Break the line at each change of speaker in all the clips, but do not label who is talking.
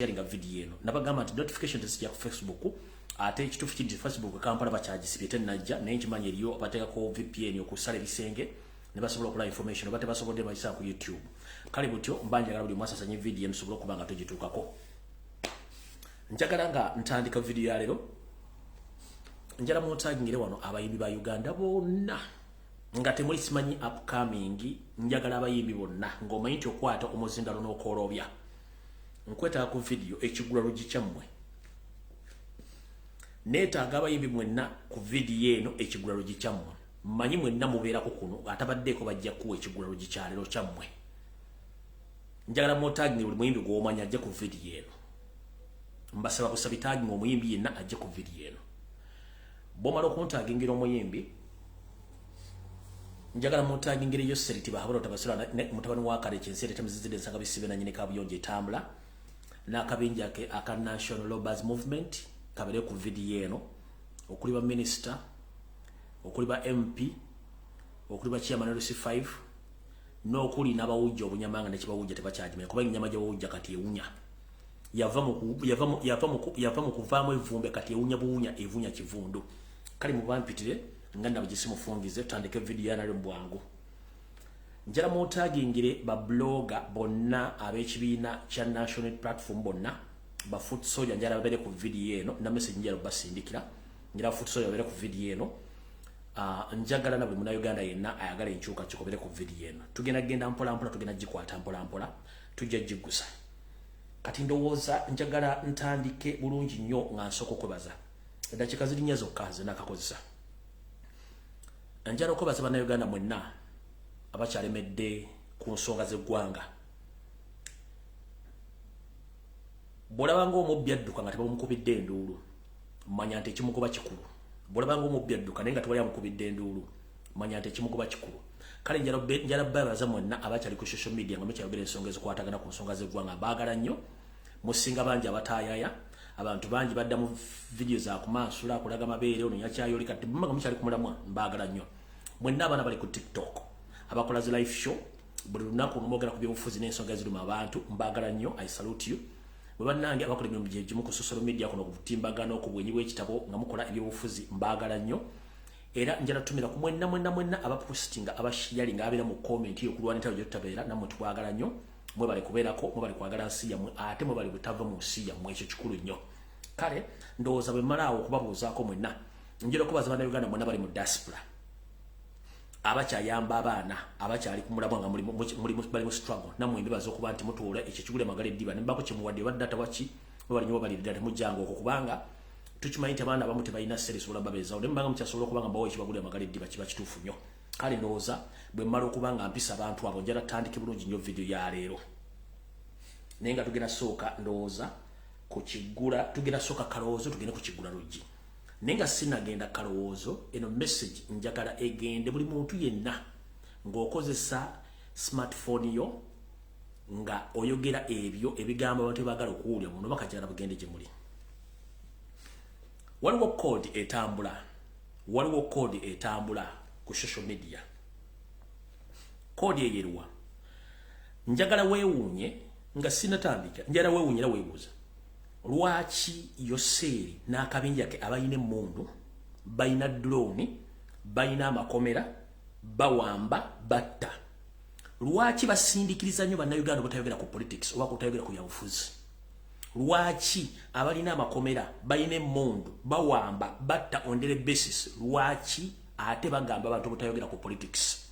sharinga video eno nabagamba nti notification tezijja ku Facebook ate ekituufu kiri Facebook Kampala bakyagisibyete najja naye nkimanyi eriyo bateekako VPN okusala ebisenge ne basobola okula information oba tebasobodde bayisa ku YouTube kale butyo mbanjagala buli mwasasanye video musobola okuba nga tugituukako njagala nga ntandika video ya leero njala mwotagingire wano abayimbi ba Uganda bonna nga temuli simanyi upcoming njagala abayimbi bonna ng'omanyi nti okwata omuzindalo n'okoolobya nkwetaaga ku video ekigula lugi kyammwe neetaaga abayimbi mwenna ku video eno ekigula lugi kyammwe mmanyi mwenna mubeerako kuno atabaddeeko bajja kuwa ekigula lugi kyaleero kyammwe njagala mwotagingire buli muyimbi gw'omanyi ajje ku video eno mbasaba kusaba itaginga omuyimbi yenna ajje ku video eno bomala okuntagingira omuyimbi njagala mwotagingire yo seriti bahabula otabasula mutabani wa kale kyensere temuzizide nsanga bisibe na nyine kabuyonje etambula n'akabinja aka National Robbers Movement kabere ku video eno okuli ba minister okuli ba MP okuli ba chairman LC5 n'okuli n'abawujja obunyamanga ne kibawujja tebakyajime kuba inyama gye bawujja kati ewunya yava mu kuvaamu evumbe kati ewunya buwunya evunya kivundu kali mubampitire nga nabagisimu fungize tandike video yana mbwangu njala mwotagingire ba blogger bonna ab'ekibiina kya national platform bonna ba foot soldier njala babere ku video eno na message njala basindikira njala foot soldier babere ku video eno njagala na buli muna Uganda yenna ayagala enkyuka kikobere ku video eno tugenda genda mpola mpola tugenda jikwata mpola mpola tujja jigusa kati ndowooza njagala ntandike bulungi nnyo nga nsoko kwebaza eddakiika ziri nnya zokka ze nakakozesa njala okwebaza bana Uganda mwenna abakyalemedde ku nsonga z'eggwanga bw'olabanga omubbi adduka nga tebamukubidde enduulu manya nti ekimugoba kikulu bw'olabanga omubbi adduka naye nga tewali amukubidde enduulu manya nti ekimugoba kikulu kale njala babaza mwenna abakyali ku social media nga mukyayogera ensonga ezikwatagana ku nsonga z'eggwanga baagala nnyo musinga bangi abatayaya abantu bangi badda mu video za kumansula akulaga mabeere ono yakyayoli kati bumanga mukyali kumulamwa mbaagala nnyo mwenna abaana bali ku TikTok abakola zi live show buli lunaku ngomogera ku byobufuzi n'ensonga eziruma abantu mbaagala nnyo I salute you bwe bannange abakola emirimu gyegimu ku social media kuno okutimbagana okubwenyi bw'ekitabo nga mukola ebyobufuzi mbaagala nnyo era njala tumira ku mwenna abapostinga abasharinga abeera mu comment yo kulwanira byo tutabeera namwe twagala nnyo mwe bali kubeerako mwe bali kwagala nsi yammwe ate mwe bali butava mu nsi yammwe ekyo kikulu nnyo kale ndowooza bwe mmalaawo okubabuuzaako mwenna njala okubaza bana Uganda mwenna bali mu diaspora abakyayamba abaana abakyali kumulabwa nga bali mu struggle namwe mbibaza okuba nti mutuula ekyo kigule magala eddiba nembako kyemuwadde badde atawaki bwe bali nyo balirira temujjanga okwo kubanga tukimanyi nti abaana abamu tebalina serisi olaba beezawo naye mbanga mukyasobola okuba nga mbawo ekibagule amagala eddiba kiba kituufu nnyo kale ndowooza bwe mmala okuba nga mpisa abantu abo njala tandike bulungi nnyo video ya leero naye nga tugenda sooka ndowooza ku kigula tugenda sooka kalowoozo tugende ku kigula luggi nenga sinagenda kalowoozo eno message njagala egende buli muntu yenna ng'okozesa smartphone yo nga oyogera ebyo ebigambo abantu bagala okuwulira muno bakajagala bugende gye muli waliwo code etambula ku social media code eyeruwa njagala weewuunye nga sinatandika njagala weewuunye era weebuuza lwaki yoseeri n'akabinja ke abayina emmundu bayina drone bayina amakomera bawamba batta lwaki basindikiriza nnyo bannayuganda obutayogera ku politics oba kutayogera ku byabufuzi lwaki abalina amakomera bayina emmundu bawamba batta on daily basis lwaki ate bagamba abantu obutayogera ku politics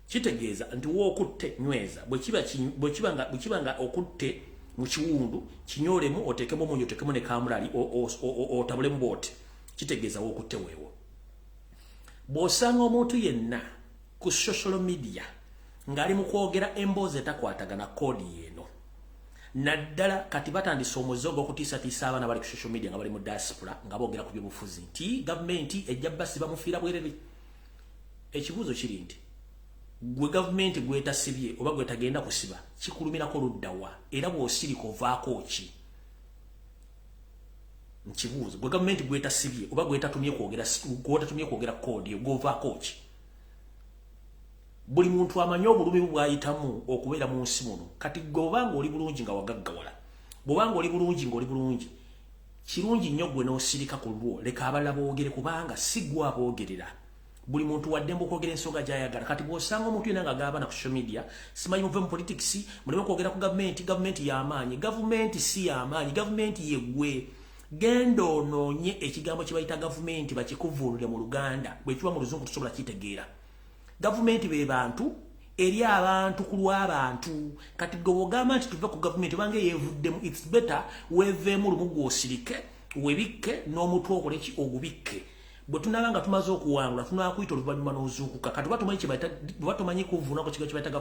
kitegeeza nti wookutte nyweza bwe kiba nga okutte mu kiwundu kinyolemu otekemu omunyo otekemu ne kamulali otabulemu bwoti kitegeeza wookutte weewo bw'osanga omuntu yenna ku social media ng'ali mu kwogera emboozi etakwatagana kodi eno naddala kati batandise omuze ogw'okutiisatiisa abaana bali ku social media nga bali mu diaspora nga boogera ku byobufuzi nti gavumenti ejja basi bamufiira bwerere ekibuuzo kiri nti gwe gavumenti gwetasibye oba gwetagenda kusiba kikulumirako luddawa era bw'osirika ovaako ki nkibuuzo gwe gavumenti gwetasibye oba gwetatumye kwogera koodi gwovaako ki buli muntu amanyi obulumi bwayitamu okubeera mu nsi muno kati gwe obanga oli bulungi nga wagaggawala bobanga oli bulungi ngoli bulungi kirungi nnyo gwe n'osirika ku lwo leka abalala boogere kubanga si gwe aboogerera buli muntu waddembe okwogera ensonga gy'ayagala kati bw'osanga omuntu yenna nga gaaba na ku social media simanyi muve mu politics muleme kwogera ku gavumenti y'amaanyi gavumenti si y'amaanyi gavumenti yeggwe genda onoonye ekigambo kye bayita gavumenti bakikuvuunule mu Luganda bwe kiba mu Luzungu tusobola kitegeera gavumenti be bantu eri abantu ku lw'abantu kati gwe bw'ogamba nti tuve ku gavumenti obange yeevuddemu it's better weeveemu lumu gw'osirike webikke n'omutwe okole ki ogubikke bwe tunaba nga tumaze okuwangula tunaakuyita oluvannyuma n'ozuukuka kati tuba tumanyi kuvuunako kigo kye bayita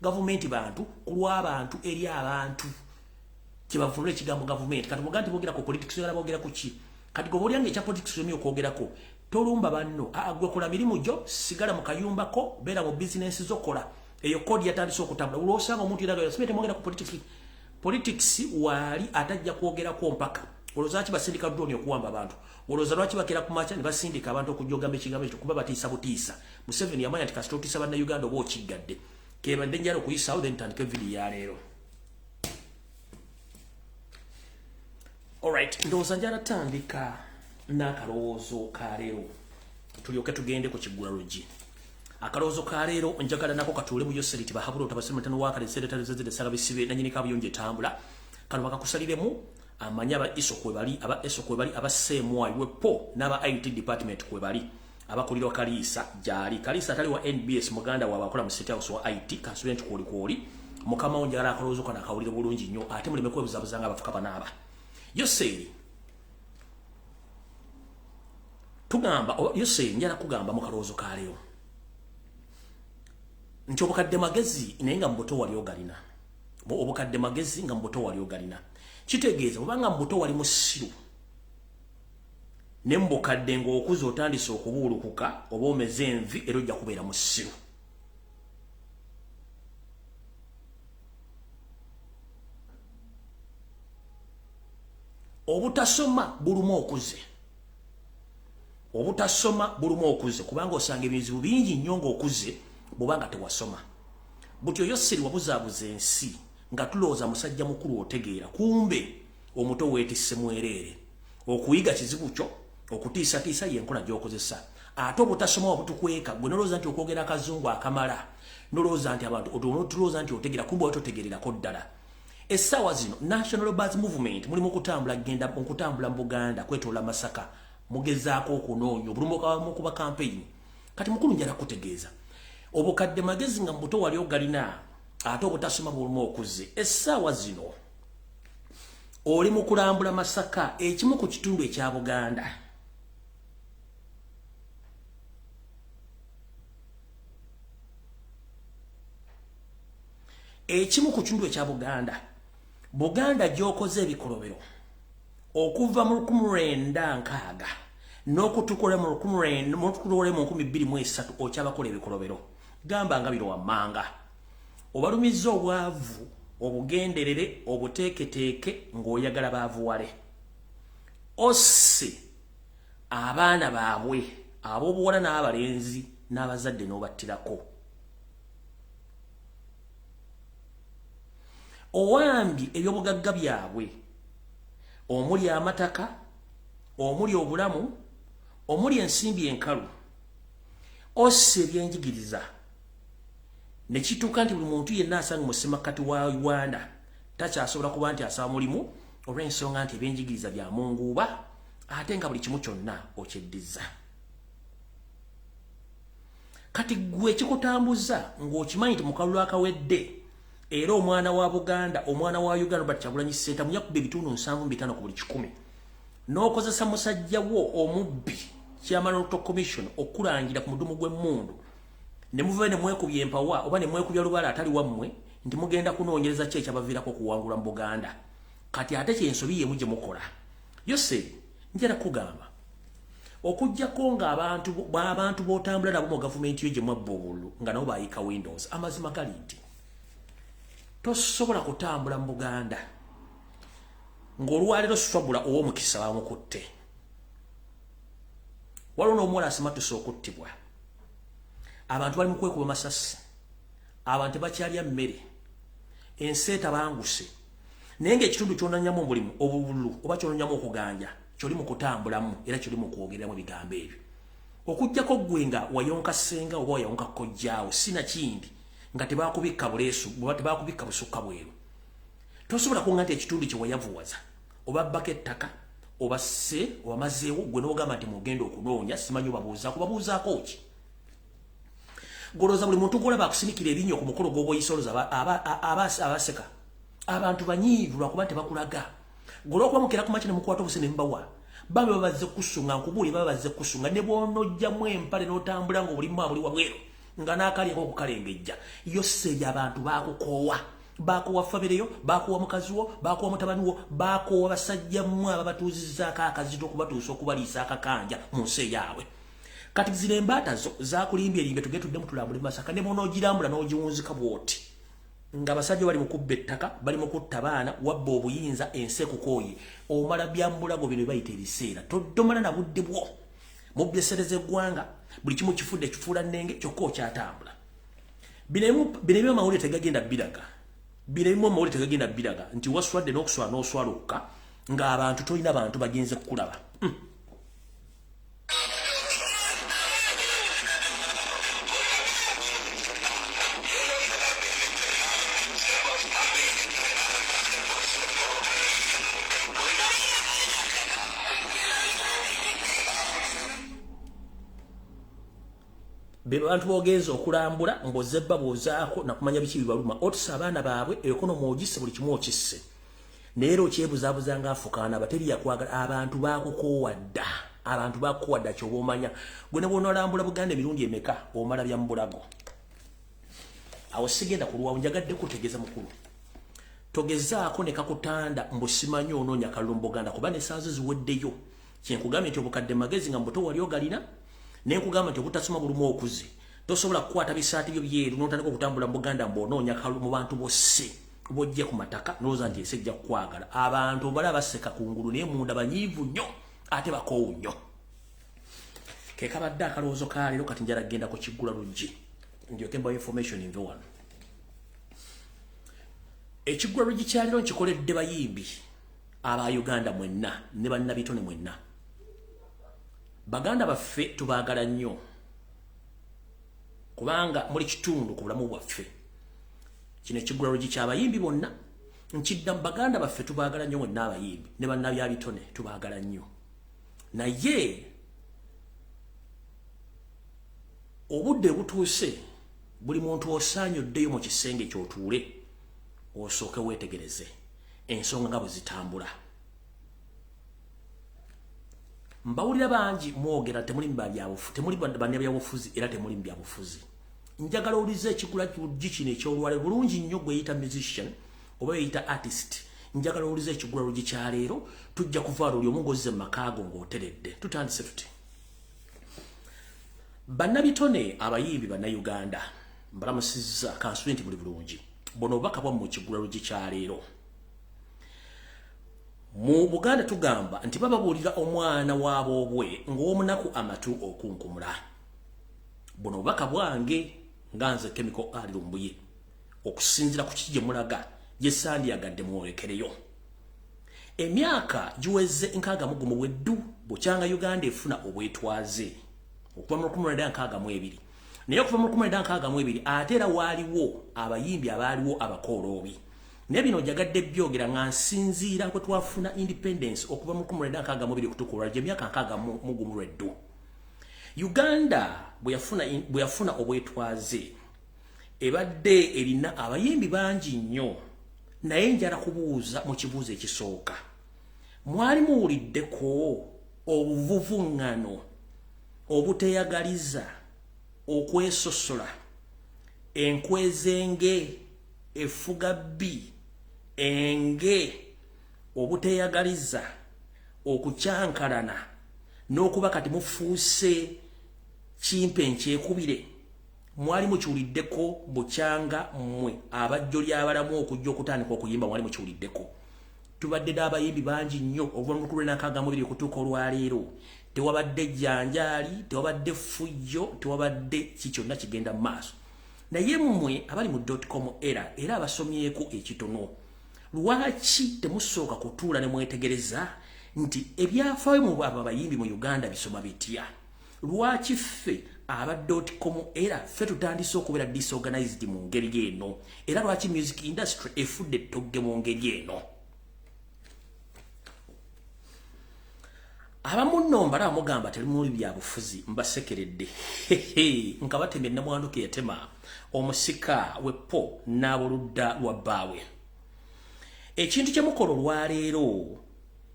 gavumenti bantu ku lw'abantu eri abantu kyebavuunula ekigambo gavumenti kati bw'ogaa nti boogera ku politics oyala boogera ku ki kati gwe bw'olyanga ekya politics omi okwogerako tolumba banno gwe kola mirimu gyo sigala mu kayumbako beera mu bizinensi zokola eyo kodi yatandise okutambula olwosanga omuntu yeraga simete mwogera ku politics waali atajja kwogerako mpaka olowooza lwaki basindika drone okuwamba abantu olowooza lwaki bakera ku makya ne basindika abantu okujja ogamba ekigambo ekyo kuba batiisa butiisa Museveni yamanya nti kasita otiisa bannayuganda oba okiggadde kebadde njala okuyisaawo then ntandika vidiyo ya leero alright ndowooza njala tandika n'akalowoozo ka leero tulyoke tugende ku kiggulalogi akalowoozo ka leero njagala nako katuule mu yoseriti bahabula otabasimulatano wakaleseretalizezede sagabisibe nanyini kabuyonjo etambula kano bakakusaliremu amanya aba iso kwe bali aba semwayi wepo n'aba IT department kwe bali abakulira Kalisa jali Kalisa atali wa NBS muganda wa bakola mu State House wa IT consultant kwoli mukama onjagala akalowoozo kana akawulire bulungi nnyo ate muleme kwebuzabuzanga abafuka banaaba yoseri tugamba yoseri njala kugamba mu kalowoozo ka leero nti obukadde magezi naye nga mbuto wali ogalina obukadde magezi nga mbuto wali ogalina kitegeeza obanga mbuto wali musiru ne mbukadde ng'okuza otandise okubuulukuka oba omeze envi era ojja kubeera musiru obutasoma buluma okuze kubanga osanga ebizibu bingi nnyo ng'okuze bw'obanga tewasoma butyo yoseri wabuzaabuza ensi nga tulowooza musajja mukulu otegeera kumbe omuto weetisse mwereere okuyiga kizibu kyo okutiisatiisa yenkola gy'okozesa ate obutasoma wabutukweka gwe nolowooza nti okwogera akazungu akamala nolowooza nti abantu tulowooza nti otegeera kumbe watotegererako ddala essaawa zino National Bus Movement muli mu kutambula mu Buganda kwetoola Masaka mugezaako okunoonya obulumukamu kuba campaign kati mukulu njala kutegeeza obukadde magezi nga mbuto wali ogalina ate obutasoma bulumu okuze essaawa zino oli mu kulambula Masaka ekimu ku kitundu ekya Buganda Buganda gy'okoze ebikolobero okuva mu 1960 n'okutukola mu 2023 okyabakola ebikolobero gamba nga biro wammanga obalumizza obwavu obugenderere obuteeketeeke ng'oyagala baavuwale osse abaana baabwe ab'obuwala n'abalenzi n'abazadde n'obattirako owambye ebyobugagga byabwe omuli amataka omuli obulamu omuli ensimbi enkalu osse ebyenjigiriza ne kituuka nti buli muntu yenna asanga mu ssemakati wa Uganda takyasobola kuba nti asaba mulimu olw'ensonga nti ebyenjigiriza bya munguuba ate nga buli kimu kyonna okyeddiza kati gwe kikutambuza ng'okimanyi nti mu kalulu akawedde era omwana wa Buganda omwana wa Uganda Robert Kyagulanyi Ssentamu yakuba ebitundu 7.5 ku buli 100 n'okozesa musajja wo omubbi Chairman of Commission okulangira ku mudumu gw'emmundu ne muve ne mwekubye empawa oba ne mwekubya lubala atali wammwe nti mugenda kunoonyereza ki ekyabaviirako okuwangula mu Buganda kati ate kyensobi yemu gye mukola yose njala kugamba okujjako nga abantu b'otambula nabo mu gavumenti yo gye mwabba obululu nga nabo baayika Windows amazima gali nti tosobola kutambula mu Buganda ng'olwaliro swabula ow'omukisa bamukutte waliwo n'omuwala asimatusa okuttibwa abantu bali mu kwekuba masasi abantu bakyalya mmere ensi etabanguse nenge ekitundu kyonanyamu obulimu obululu oba kyonanyamu okuganja kyoli mu kutambulamu era kyoli mu kwogeramu ebigambo ebyo okujjako gwenga wayonka senga oba wayonka kojjaawo sina kindi nga tebakubikka buleesu oba tebakubikka busukka bweru tosobola kunga nti ekitundu kye wayavuwaza oba bbako ettaka oba sse oba mazeewo gwe n'ogamba nti mugenda okunoonya simanyi kubabuuzaako ki golooza buli muntu gwola bakusinikira erinnya ku mukolo gw'obwoyisoloza abaseka abantu banyiivu lwakuba tebakulaga golookuba mukera ku makya ne mukwata obuse ne mubawa bambi babazze kusunga nkubuuli baba bazze kusunga ne bw'onojjamu empale n'otambula ng'obulimu abuli wabweru nga n'akalyako okukalengejja yo sseeyo abantu baakukoowa baakoowa fabireyo baakoowa mukazi wo baakoowa mutabani wo baakoowa basajjammwe ababatuuzizzaako akazito okubatuusa okubaliisa akakanja mu nsi eyaabwe kati zino embaata zo zakulimbye erimbe tugetuddemu tulambule Masaka ne bw'onoogirambula n'ogiwunzika bw'oti nga abasajja bali mu kubba ettaka bali mu kutta baana wabba obuyinza ensi ekukooye omala byambulago bino bayita ebiseera toddomala na budde bwo mu byesereza eggwanga buli kimu kifudde kifuula nnenge kyokka okyatambula bino ebimu amawulire tegagenda biraga nti waswadde n'okuswala n'oswalukka ng'abantu tolina bantu bagenze kukulaba Bantu bogenza okulambula mbozebba bozaako nakumanya biki bibaluma otisa abaana baabwe ekonomi ogisse buli kimu okisse neero kyebuzaabuza ng'afukaana bateri yakwagala abantu baakukoowadda kyoba omanya gwe ne bw'onoolambula Buganda emirundi emeka omala bya mbulago awo sigenda kulwawo njagadde kutegeeza mukulu togezaako ne kakutanda mbusimanyi onoonya kalulu mu Buganda kuba n'essaazo ziweddeyo kyenkugambye nti obukadde magezi nga mbuto wali ogalina nenkugamba nti obutasoma bulumu okuze tosobola kukwata bisaati byo byeru n'otandika okutambula mu Buganda mbonoonya kalulu mu bantu bosse bojje ku mataka n'olowooza nti ensi ejja kukwagala abantu bala baseka kungulu naye munda banyiivu nnyo ate bakoowu nnyo ke kabadde akalowoozo ka leero kati njala genda ku kiggula luggi ndyoke mbawo information nve wano ekiggula luggi kya leero nkikoledde bayimbi aba Uganda mwenna ne bannabitone mwenna Baganda baffe tubaagala nnyo kubanga muri kitundu ku bulamu bwaffe kino ekiggula luggi ky'abayimbi bonna nkidda mu Baganda baffe tubaagala nnyo mwenna abayimbi ne bannabyabitone tubaagala nnyo naye obudde butuuse buli muntu osaanye oddeyo mu kisenge ky'otuule osooke weetegereze ensonga nga bwe zitambula mbawulira bangi mwogera temuli bannabyabufuzi era temuli mbyabufuzi njagala owulize ekiggula luggi kino ekyolwale bulungi nnyo gweyita musician oba yeyita artist njagala owulize ekiggula luggi kya leero tujja kuvaala oli omu ng'ozze mu makaago ng'oteredde tutandise tuti bannabitone abayimbi bannayuganda mbalamusizza kansubye nti buli bulungi bono obubaka bwammwe mu kiggula luggi kya leero mu Buganda tugamba nti bababuulira omwana w'aboobwe ng'omunaku amatu okunkumula buno obubaka bwange nga nze Chemical Ali Lumbuye okusinziira ku kiki gye mulaga gye sandiyagadde mwolekereyo emyaka giweze 61 bweddu bukyanga Uganda efuna obwetwaze okuva mu 1962 naye okuva mu 1962 ate era waaliwo abayimbi abaaliwo abakooloobi naye bino jagadde byogera nga nsinziira kwe twafuna independence okuva mu 1962 kutuuka olwalyo emyaka 61 lweddu Uganda bwe yafuna obwetwaze ebadde erina abayimbi bangi nnyo naye njala kubuuza mu kibuuzo ekisooka mwali muwuliddeko obuvuvuŋŋano obuteyagaliza okwesosola enkwezenge efugabbi enge obuteyagaliza okucyankalana n'okuba kati mufuuse kimpe nkyekubire mwali mukiwuliddeko bukyanga mmwe abajjo ly'abalamu okujja okutandika okuyimba mwali mukiwuliddeko tubadde n'abayimbi bangi nnyo okuva mu 1962 okutuuka olwaleero tewabadde jjanjaali tewabadde ffujjo tewabadde kikyonna kigenda mu maaso naye mmwe abali mu .com era abasomyeko ekitono lwaki temusooka kutuula ne mwetegereza nti ebyafaayo mu abayimbi mu Uganda bisoma bitya? Lwaki ffe aba.com era ffe tutandise okubeera disorganized mu ngeri eno? Era lwaki music industry efudde ettogge mu ngeri eno? Abamu nno mbala amugamba terimuli byabufuzi mbasekeredde. Nka batemye namwanduke yatema omusika wepo n'aboludda lwa bbaawe. Ekintu kyemukolo olwaleero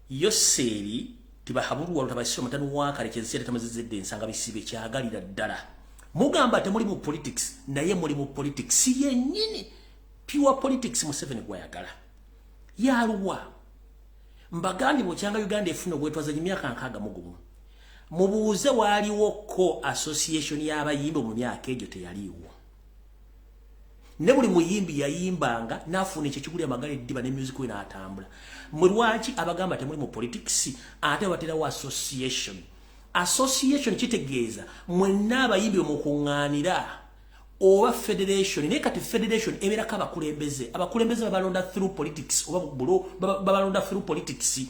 Yoseri tibahabulwa lutabasiro matanu wakale kyensere tamazizedde ensanga bisibe kyagalira ddala. Mugamba temuli mu politics naye muli mu politics yennyini. Pure politics Museveni gwayagala. Yaluwa mbagandi bokyanga Uganda efuna obwetwaza emyaka nkaaga mugumu. Mubuuze waliwo ko association y'abayimbi mu myaka egyo teyaliwo. Ne buli muyimbi yayimbanga nafuna ekyo kiguli amagale eddiba ne music we n'atambula. Mulwaki abagamba temuli mu politics ate baterawo association. Association kitegeeza mwenna abayimbi mukuŋŋaanira oba federation. Ne kati federation ebeerako abakulembeze. Abakulembeze babalonda through politics oba babalonda through politics.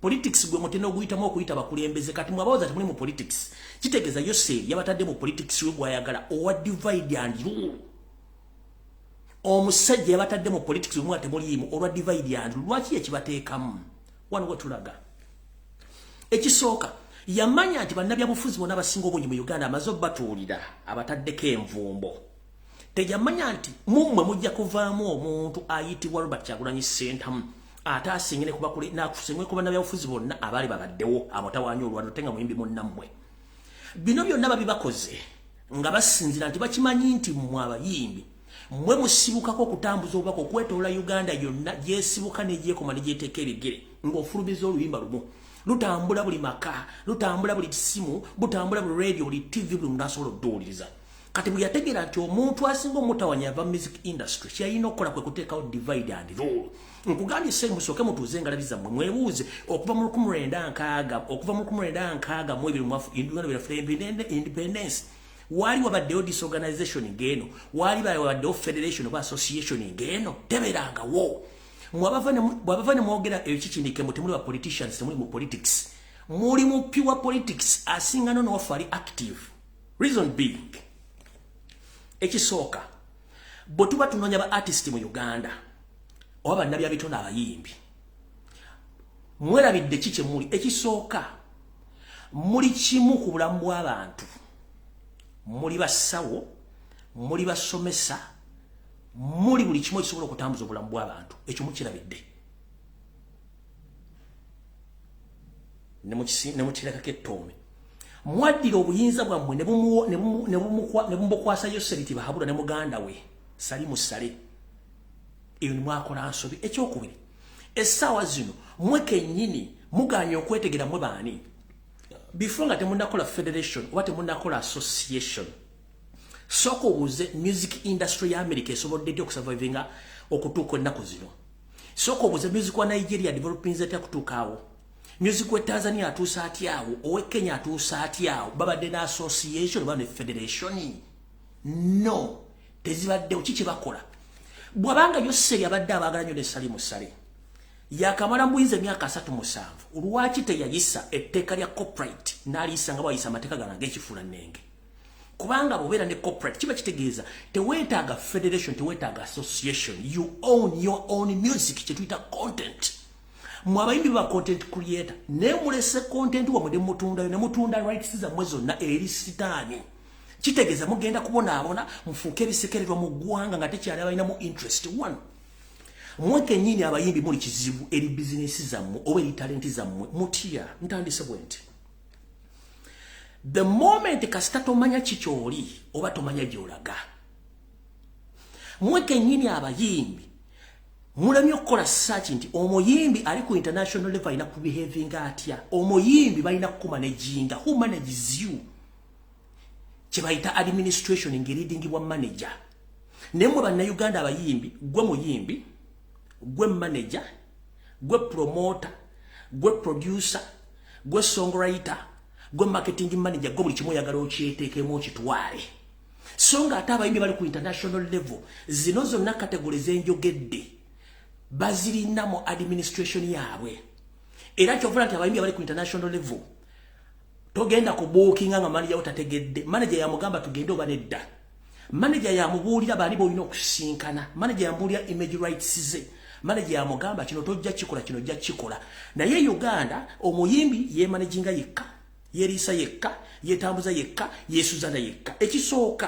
Politics gwe mutenda okuyitamu okuyita abakulembeze. Kati mwabawoza temuli mu politics. Kitegeeza Yoseri yabatadde mu politics we gwayagala owa divide and rule. Omusajja yabatadde mu politics we mwate mulimu olwa divide and rule. Lwaki ekibateekamu? Wano wetulaga. Ekisooka yamanya nti bannabyabufuzi bonna abasinga obungi mu Uganda amaze batuulira abataddeko envumbo. Teyamanya nti mummwe mujja kuvaamu omuntu ayitibwa Robert Kyagulanyi Ssentamu ate asingene nakusengwe ku bannabyabufuzi bonna abaali babaddewo amutawaanya olwando tenga muyimbi munnammwe. Bino byonna babibakoze nga basinzira nti bakimanyi nti mmwe abayimbi mwe musibukako okutambuza obubaka okwetoola Uganda yonna gyesibuka n'egyekoma ne gyeteeka ebigere ng'ofulumiza oluyimba lumu. Lutambula buli maka, lutambula buli simu, butambula buli radio, buli TV, buli mundu asobola okuwuliriza. Kati bwe yategeera nti omuntu asinga omutawanya ava music industry kyalina okukola kwe kuteekawo divide and rule. Nkugambye sente musooke mutuuze engalabi zammwe mwebuuze okuva mu 1996 okuva mu 1996 mu ebiri mu independence wali wabaddewo disorganization ng'eno, wali wabaddewo federation oba association ng'eno, tebeerangawo. Mwabava ne mwogera ekikindike mu temuli ba politicians temuli mu politics. Muli mu pure politics asinga no wafali active. Reason being ekisooka bwe tuba tunoonya ba artist mu Uganda oba bannabyabitonda abayimbi mwerabidde kike muli. Ekisooka muli kimu ku bulamu bw'abantu. Muli basawo, muli basomesa, muli buli kimu ekisobola okutambuza obulamu bw'abantu. Ekyo mukirabidde. Ne mukirekako ettoomi. Mwaddira obuyinza bwammwe ne bumukwasa Yoseri tibahabula ne muganda we sali musale. Eyo ni mwakola nsobi. Ekyokubiri, essaawa zino mwe kennyini muganye okwetegera mwe baani. Before nga temunnakola federation oba temunnakola association, sooka obuuze music industry ya America esobodde ddi okusurvivinga okutuuka ennaku zino. Sooka obuuze music wa Nigeria developing etya kutuuka awo. Music wa Tanzania atuusa atya awo. Owe Kenya atuusa atya awo. Babadde na association oba ne federation? No. Tezibaddewo. Kiki bakola? Bwabanga Yoseri abadde abaagala nnyo ne Sali Musale yakamala mbuyinza emyaka 37 lwaki teyayisa etteeka lya corporate n'aliyisa nga bwayisa amateeka gana ng'ekifuula nnenge? Kubanga bw'obeera ne corporate kiba kitegeeza teweetaaga federation, teweetaaga association. You own your own music, kye tuyita content. Mwe abayimbi ba content creator ne mulese content wamwe ne mutundayo ne mutunda rights zammwe zonna eri sitaani. Kitegeeza mugenda kubonaabona mufuuke ebisekererwa mu ggwanga nga tekyali abalinamu interest. One, mwe kennyini abayimbi muli kizibu eri bizinesi zammwe oba eri talenti zammwe mutya. Ntandise bwe nti the moment kasita tomanya kikyoli oba tomanya gy'olaga, mwe kennyini abayimbi mulemye okukola search nti omuyimbi ali ku international level alina kubehaving atya. Omuyimbi balina kukumanejinga. Who manages you? Kyebayita administration ng'eridingibwa manager. Ne mwe bannayuganda abayimbi, gwe muyimbi, gwe manager, gwe promoter, gwe producer, gwe songwriter, gwe marketing manager, gwe buli kimu oyagala okyeteekemu okitwale. So nga ate abayimbi bali ku international level, zino zonna kategori zenjogedde bazirina mu administration yaabwe era kyovula nti abayimbi abali ku international level togenda ku booking nga manager utategedde manager yamugamba tugende oba nedda manager yamubuulira bali boolina okusinkana manager yambuulira image rights ze manager yamugamba kino tojja kikola kino ojja kikola naye Uganda omuyimbi ye managinga yekka yerisa yekka yetambuza yekka yesuzana yekka ekisooka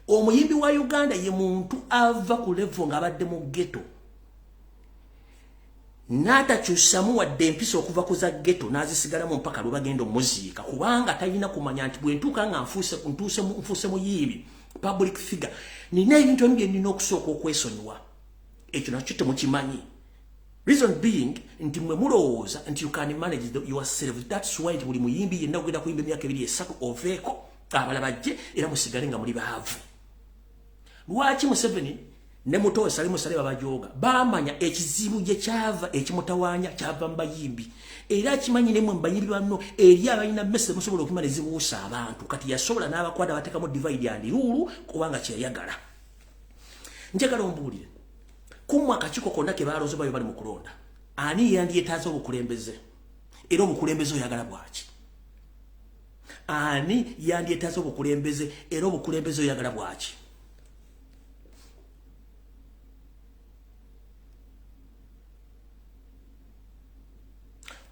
omuyimbi wa Uganda ye muntu ava ku level nga abadde mu ghetto nata chusamu wadde empisa okuva ku za ghetto nazisigalamu mpaka lwe bagenda omuziika kubanga talina kumanya nti bwe ntuuka nga nfuuse muyimbi public figure nina ebintu ebimu bye nina okusooka okwesonyiwa ekyo nakyo temukimanyi reason being nti mwe mulowooza nti you can manage yourself that's why nti buli muyimbi yenna ogenda kuyimba emyaka 2-3 oveeko abalala bajje era musigale nga muli baavu lwaki Museveni ne muto Salimu Saleba bajoga bamanya ekizibu gye kyava ekimutawaanya kyava mbayimbi era kimanyi nemwe mbayimbi banno eri abalina message musobola okumanya zibuusa abantu kati yasobola n'abakwada batekamu divide and rule kubanga kyeyagala njagala ombuulire kumwa akakiko konna ke baloze bayo bali mu kulonda ani yandyetaaza obukulembeze era obukulembeze oyagala bwaki ani yandyetaaza obukulembeze era obukulembeze oyagala bwaki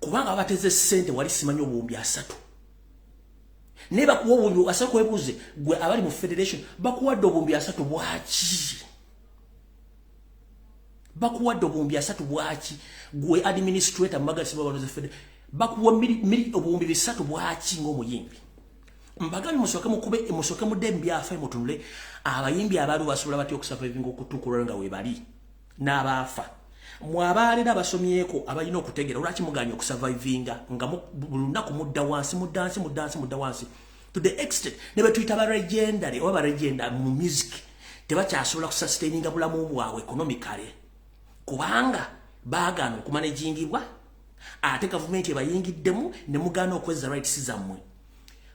kubanga abateze sente wali simanyi obuwumbi 3 ne bakuwa obuwumbi 3 kwebuuze gwe abali mu federation bakuwadde obuwumbi 3 bwaki bakuwadde obuwumbi 3 bwaki gwe administrator magasi babaloze federation bakuwa obuwumbi 3 bwaki ng'omuyimbi mbagambi musoke mu dembi afa mutunule abayimbi abaali basobola batya okusurvivinga okutuukula nga we bali n'abaafa mwabalira basomyeko abalina okutegera olwaki muganya okusurvivinga nga lunaku mudda wansi to the extent ne betuyita ba legendary oba ba legenda mu music tebakyasobola kusustaininga bulamu bwabwe economically kubanga baagana okumanagingibwa ate gavumenti ebayingiddemu ne mugana okweza rights zammwe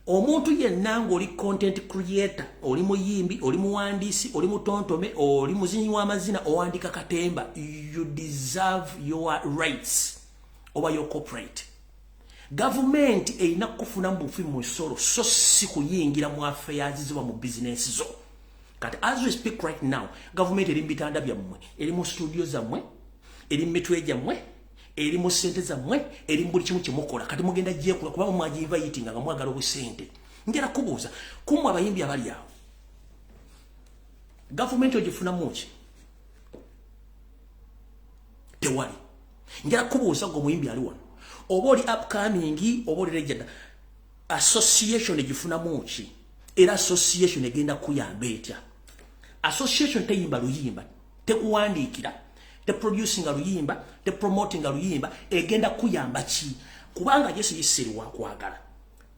omuntu yenna ng'oli content creator oli muyimbi oli muwandiisi oli mutontome oli muzinyi w'amazina owandika katemba you deserve your rights over your corporate government erina kufuna mbufi mu nsolo so si kuyingira mu affairs ziba mu business zo kati as we speak right now government eri mu bitanda byammwe eri mu studio zammwe eri mu mitwe gyammwe eri mu sente zammwe eri mu buli kimu kyemukola kati mugenda gyekula kuba mwagiva yitinga nga mwagala obusente ngera kubuuza kumwe abayimbi abali awo gavumenti ogifunamu ki tewali ngera kubuuza gwe omuyimbi ali wano oba oli upcoming oba oli legend association egifunamu ki era association egenda kuyamba etya association teyimba luyimba tekuwandiikira the producing aluyimba the promoting aluyimba egenda kuyamba ki kubanga Yesu yisirwa kwagala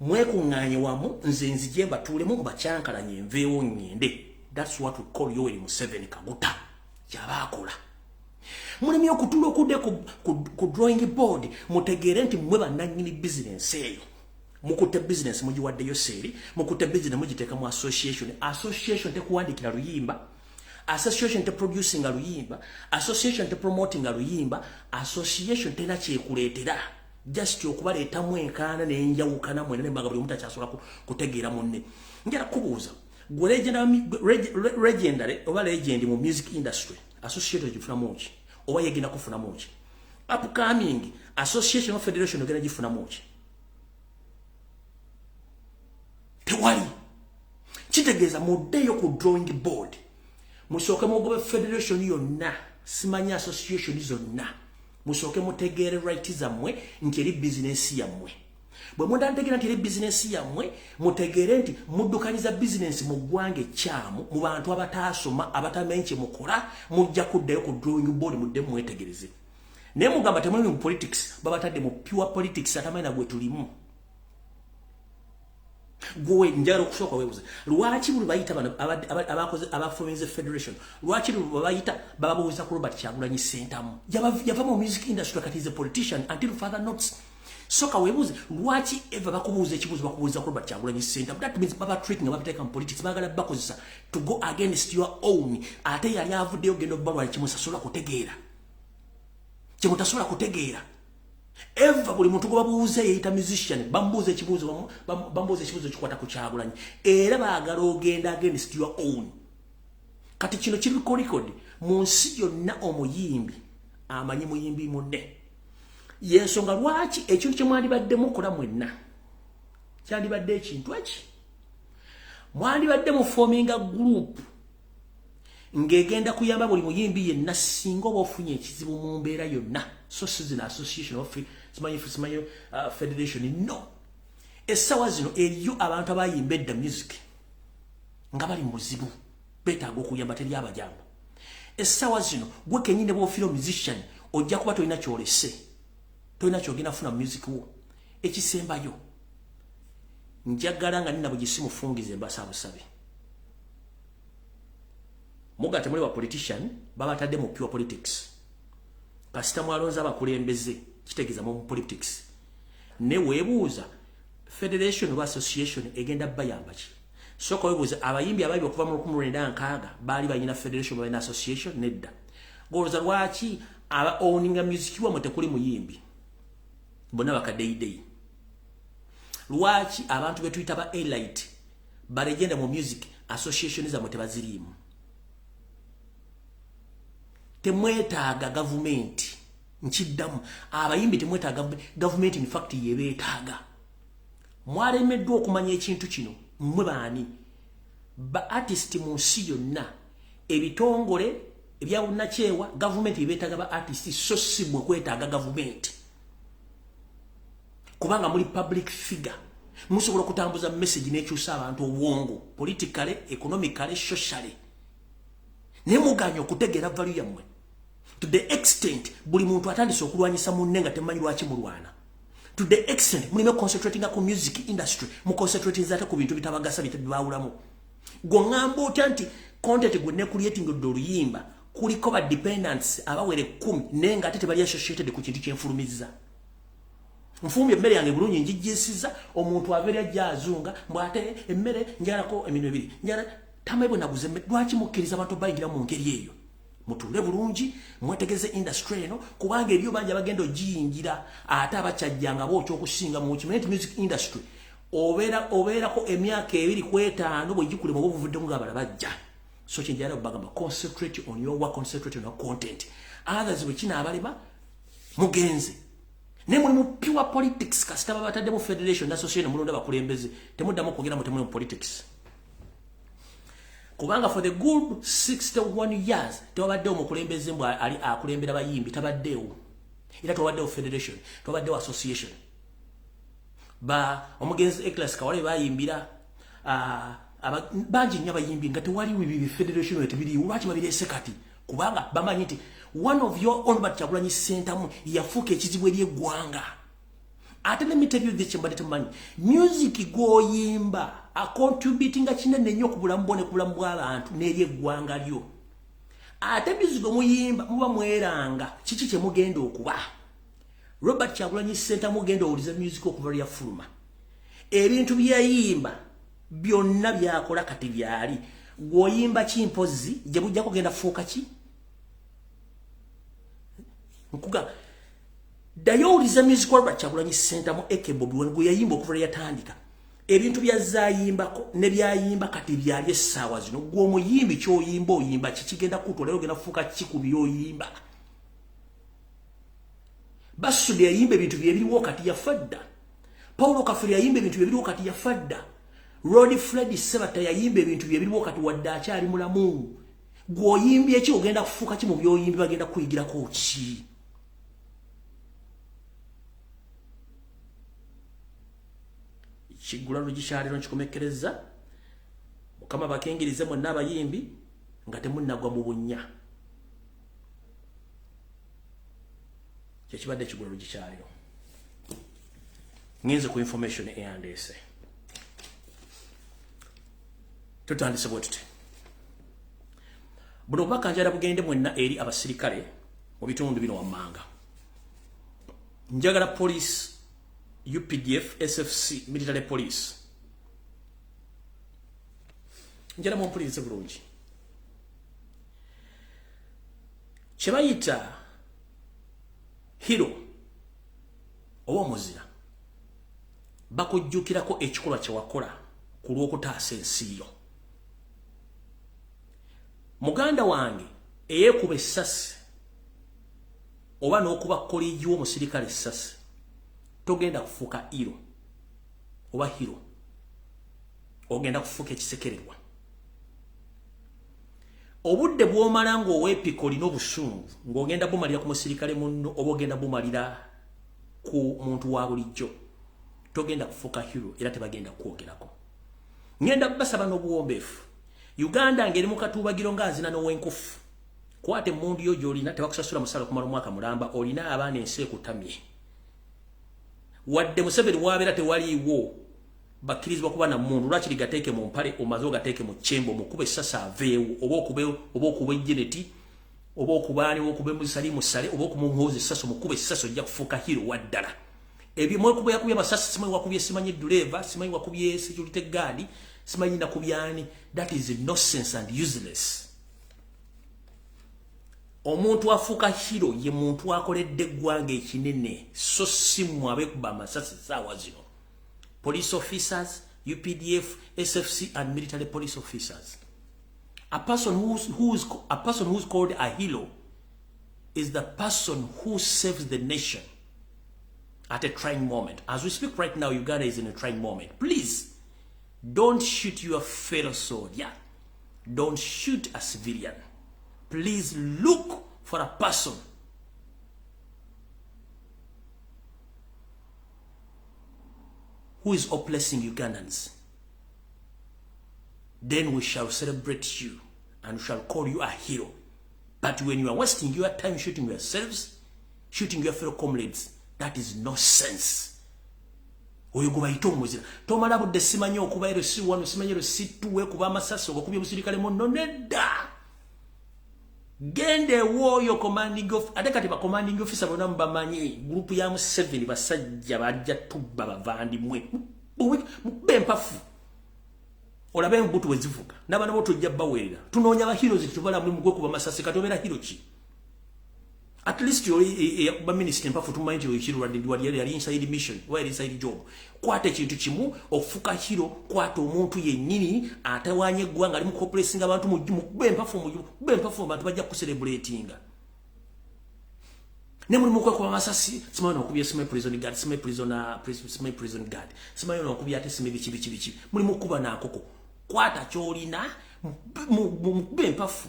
mwekunganye wamu nze nzije batulemu mbacyankalanye nveewo ngende that's what we call you in Museveni kaguta yabakola mulimi okutula okude ku drawing board mutegere nti mwe bananyini business eyo mukute business mujiwaddeyo seri mukute business mujiteka mu association tekuwandikira luyimba association te producing aluyimba association te promoting aluyimba association tena kyekuleetera just okubaleetamu enkaana n'enjawukana mwena nembaga buli omuntu akyasobola kutegeera munne njala kubuuza gwe legendary oba legend mu music industry association gifunamu ki oba yegenda kufunamu ki upcoming association of federation ogenda gifunamu ki tewali kitegeeza muddeyo ku drawing board musoke mugobe federation yonna simanya association zonna musoke mutegeere right zammwe nti eri business yammwe bwe mundantegeera nti eri business yammwe mutegeere nti muddukanyiza business mu ggwanga ekyamu mu bantu abataasoma abatamenyi kye mukola mujja kuddayo ku drawing board mudde mwetegereze naye mugamba temuli mu politics babatadde mu pure politics atamanyi nagwe tulimu gwe njalo kushoka webuze lwaki buli bayita bano abakoze abaformize federation lwaki buli bayita bababuuza ku Robert Kyagulanyi sentamu yava mu music industry kati is a politician until further notes soka webuze lwaki eva bakubuuza ekibuuzo bakubuuza ku Robert Kyagulanyi sentamu that means baba trick nga babiteka mu politics bagala bakozesa to go against your own ate yali avuddeyo gendo balwa kimusasola kutegeera kye mutasobola kutegeera. Eva buli muntu gwe babuuza yeeyita musician bambuuza ekibuuzo kikwata ku Kyagulanyi era baagala ogenda against your own. Kati kino kiriko record mu nsi yonna omuyimbi amanyi muyimbi munne. Yensonga lwaki ekintu kye mwandibadde mukola mwenna kyandibadde ekintu eki mwandibadde mu forming group ngegenda kuyamba buli muyimbi yenna singa oba ofunye ekizibu mu mbeera yonna. So season association of Simanyo federation no. Essawa zino eriyo abantu abayimba edda music nga bali mu buzibu betaaga okuyamba teri abajamba. Essawa zino gwe kenyine bw'ofiira musician ojja kuba tolina kyolese, tolina kyogenda funa music wo. Ekisembayo njagala nga nina bugisi mufungize mbasa busabe. Muga temuli wa politician babatadde mu pure politics. Kasita mwalonza abakulembeze kitegeeza mu politics. Ne weebuuza federation of association egenda bayamba ki? Soko weebuuza abayimbi ababi okuva mu 1996 baali bayina federation of association nedda. Goloza lwaki aba owning music wa mutekuli muyimbi bonna bakadeidei. Lwaki abantu betuyita ba elite balegenda mu music association za mutebazirimu. Temwetaaga government nchiddamu abayimbi temwetaaga government in fact yebeetaaga. Mwalemeddwa okumanya ekintu kino mmwe baani ba artist mu nsi yonna ebitongole ebya bunnakyewa government yebeetaaga ba artist so si mwe kwetaaga government kubanga muli public figure musobola kutambuza message n'ekyusa abantu obwongo politically economically socially ne muganyo kutegeera value yammwe to the extent buli muntu atandise okulwanyisa munne nga temanyi lwaki mulwana. To the extent mulime concentrating ku music industry mu concentrating zate ku bintu bitabagasa bitabawulamu. Gongamba otanti content gwe ne creating oluyimba kuliko ba dependents abawere 10 nenga ate bali associated ku kintu ky'enfulumiza. Mfumbi emmere yange bulungi njijjisiza omuntu avera ajazunga mbwate emmere njalako emino ebiri njala tamebwe naguze lwaki mukkiriza abantu bayingira mu ngeri eyo. Mutule bulungi mwetegeze industry eno kubanga ebyo banja bagendo jiyingira ate abakyajjanga bw'okyo okusinga mu music industry obeerako emyaka 2 ku 5 bwe gikule mu buvudde mu gabala bajja. So kyenjala bagamba concentrate on your work, concentrate on your content. Others bwe kina abalema mugenze ne muri mu pure politics kasita babatadde mu federation association mulonda bakulembeze temuddamu kwogera mu temuli mu politics. Kubanga for the good 61 years tewabadde omukulembeze mbwa ali akulembera bayimbi tabaddewo. Era tewabaddewo federation, tewabaddewo association. Ba omugenzi Eklas Kawale bayimbira banji nnyo abayimbi nga tewali bibi federation etibiri lwaki babirese kati kubanga bamanyi nti one of your own but Kyagulanyi Center yafuka ekizibu eri eggwanga. Ate let me tell you this chambali tumanyi music goyimba a contributing kinene nnyo ku bulamu bwone ku bulamu bw'abantu n'eri eggwanga lyo. Ate music muyimba muba mweranga kiki kye mugenda okuba. Robert Kyagulanyi Center mugenda owuliza music okuva lya fuluma. Ebintu byayimba byonna byakola kati byali gwoyimba kimpozi gye bujja kugenda fuuka ki nkuga dayowuliza music Robert Kyagulanyi Center mu Ekebobi gwe yayimba okuva yatandika ebintu byazayimbako ne byayimba kati byali essaawa zino gw'omuyimbi kyoyimba oyimba kikigenda kutwala ogenda fuuka ki ku byoyimba. Basudi yayimba ebintu byebiriwo kati yafadda. Paulo Kafiri yayimba ebintu byebiriwo kati yafadda. Rodi Freddy Sebata yayimba ebintu byebiriwo kati wadde akyali mulamu. Gw'oyimbye eki ogenda kufuuka ki mu byoyimbi bagenda kuyigirako ki? Kigulalo gikyaliro nkikomekereza Mukama bakengirize mwenna abayimbi nga temunnagwa mu bunnya. Kyekibadde ekigulalo gikyaliro. Ngenze ku information eyandese. Tutandise bwe tuti. Buno bubaka njala bugende mwenna eri abasirikale mu bitundu bino wammanga. Njagala police UPDF, SFC, military police. Njala mumpulirize bulungi. Kyebayita hero oba muzira bakujjukirako ekikolwa kye wakola ku lw'okutaasa ensi yo. Muganda wange eyeekuba essasi oba n'okuba kolegi w'omusirikale essasi togenda kufuuka hero oba hero, ogenda kufuuka ekisekererwa. Obudde bw'omala ng'oweepika olina obusungu ng'ogenda bumalira ku musirikale munno oba ogenda bumalira ku muntu wa bulijjo, togenda kufuuka hero era tebagenda kwogerako. Ngenda basaba n'obuwombeefu. Uganda ngeri mu katuubagiro ng'azina n'ow'enkufu. Kwate emmundu yo gy'olina tebakusasula musala okumala omwaka mulamba, olina abaana ensi ekutamye. Wadde Museveni wabeera tewaliiwo bakkirizibwa kuba na mmundu, lwaki ligateeke mu mpale omaze ogateeke mu kyembo omukube essasa aveewo, oba okuba ejjeneti oba okubaani oba okuba musali musale oba okumuhooza essasa omukube essasa ojja kufuuka hero waddala. Ebyo mwekuba yakubye amasasi, simanyi wakubye, simanyi dureva, simanyi wakubye security guard, simanyi nakubyani. That is nonsense and useless. Omuntu afuuka hero ye muntu akoledde eggwanga ekinene, so si mmwe abeekuba amasasi saawa zino. Police officers, UPDF, SFC and military police officers. A person who's called a hero is the person who saves the nation at a trying moment. As we speak right now, Uganda is in a trying moment. Please, don't shoot your fellow soldier. Don't shoot a civilian. Please look for a person who is oppressing Ugandans. Then we shall celebrate you and we shall call you a hero. But when you are wasting your time shooting yourselves, shooting your fellow comrades, that is nonsense. Oyo gubayita omuzira. Tomala budde simanyi okuba ero si wano, simanyi ero si tuwe kuba amasasi okubye musirikale munno nedda. Gende woyo commanding of ate kati ba commanding officer bona mbamanyi group ya mu 7 basajja bajja tubba bavandi mwe bempafu olabe mbutu wezivuga nabana boto jja bawerera tunoonya ba heroes tubala mu mugwe kuba masasi katobera hero ki. At least you ba minister mpafu tumanyi yo hero yali inside mission where inside job kwate kintu kimu okufuka hero kwate omuntu yennyini atawanye eggwanga ali mu corporating abantu mu bempafu abantu bajja ku celebratinga. Ne muri mukwe kuba masasi simanyi okubye sima prison guard sima prison guard simanyi okubye ate sima bichi muri mukuba nakoko kwata kyolina mu bempafu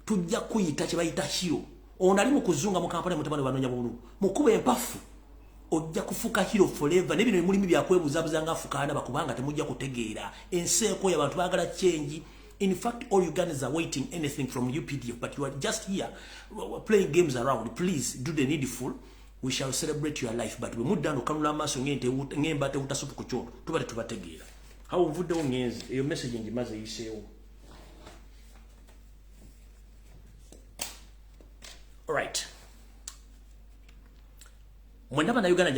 tujja kuyita kye bayita hero. Onali mu kuzunga mu kampala mutabano banonya bulu mukube empafu ojja kufuka hero forever. Ne bino mulimu byakwebuzabuza nga afukana bakubanga temujja kutegeera enseeko y'abantu baagala change. In fact, all Ugandans are waiting anything from UPDF, but you are just here playing games around. Please do the needful. We shall celebrate your life, but we mudano kanula maso ngemba te utasupu kuchoto tubale tubategeera. How mvudde ongenzi eyo message ngimaze yiseewo. Alright. Mwendaba na Uganda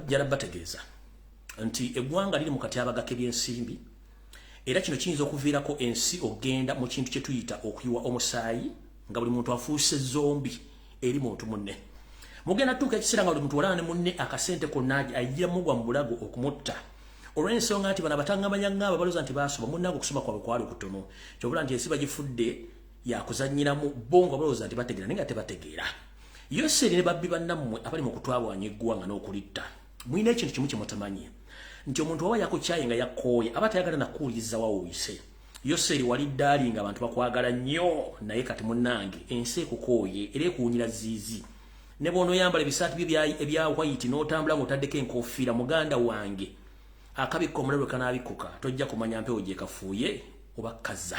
jarabategeeza nti eggwanga liri mu katyabaga k'ebyensimbi era kino kiyinza okuviirako ensi ogenda mu kintu kye tuyita okuyiwa omusaayi nga buli muntu afuuse zombi eri muntu munne. Mugenda tuuka ekiseera nga buli muntu walana ne munne akasente konna ayira mugwa mu bulago okumutta olw'ensonga nti bano abatangamanyanga baloza nti baasoma munnange okusoma kwabwe kwali kutono kyobula nti ensi bagifudde yakuzanyiramu bongo baloza nti bategeera naye nga tebategeera. Yoseri ne babbi bannammwe abali mu kutwabwanya eggwanga n'okulitta mulina ekintu kimu kye mutamanyi nti omuntu waba yakukyaye nga yakkooye aba tayagala nakuwuliriza wawoyise. Yoseri wali ddaali nga abantu bakwagala nnyo naye kati munnange ensi ekukooye era ekuwunyira ziizi ne bw'onooyambala ebisaati bye ebya white n'otambula ng'otaddeko enkoofiira muganda wange akabikka omulalo kanaabikuka tojja kumanya mpewo gye kafuuye oba kaza.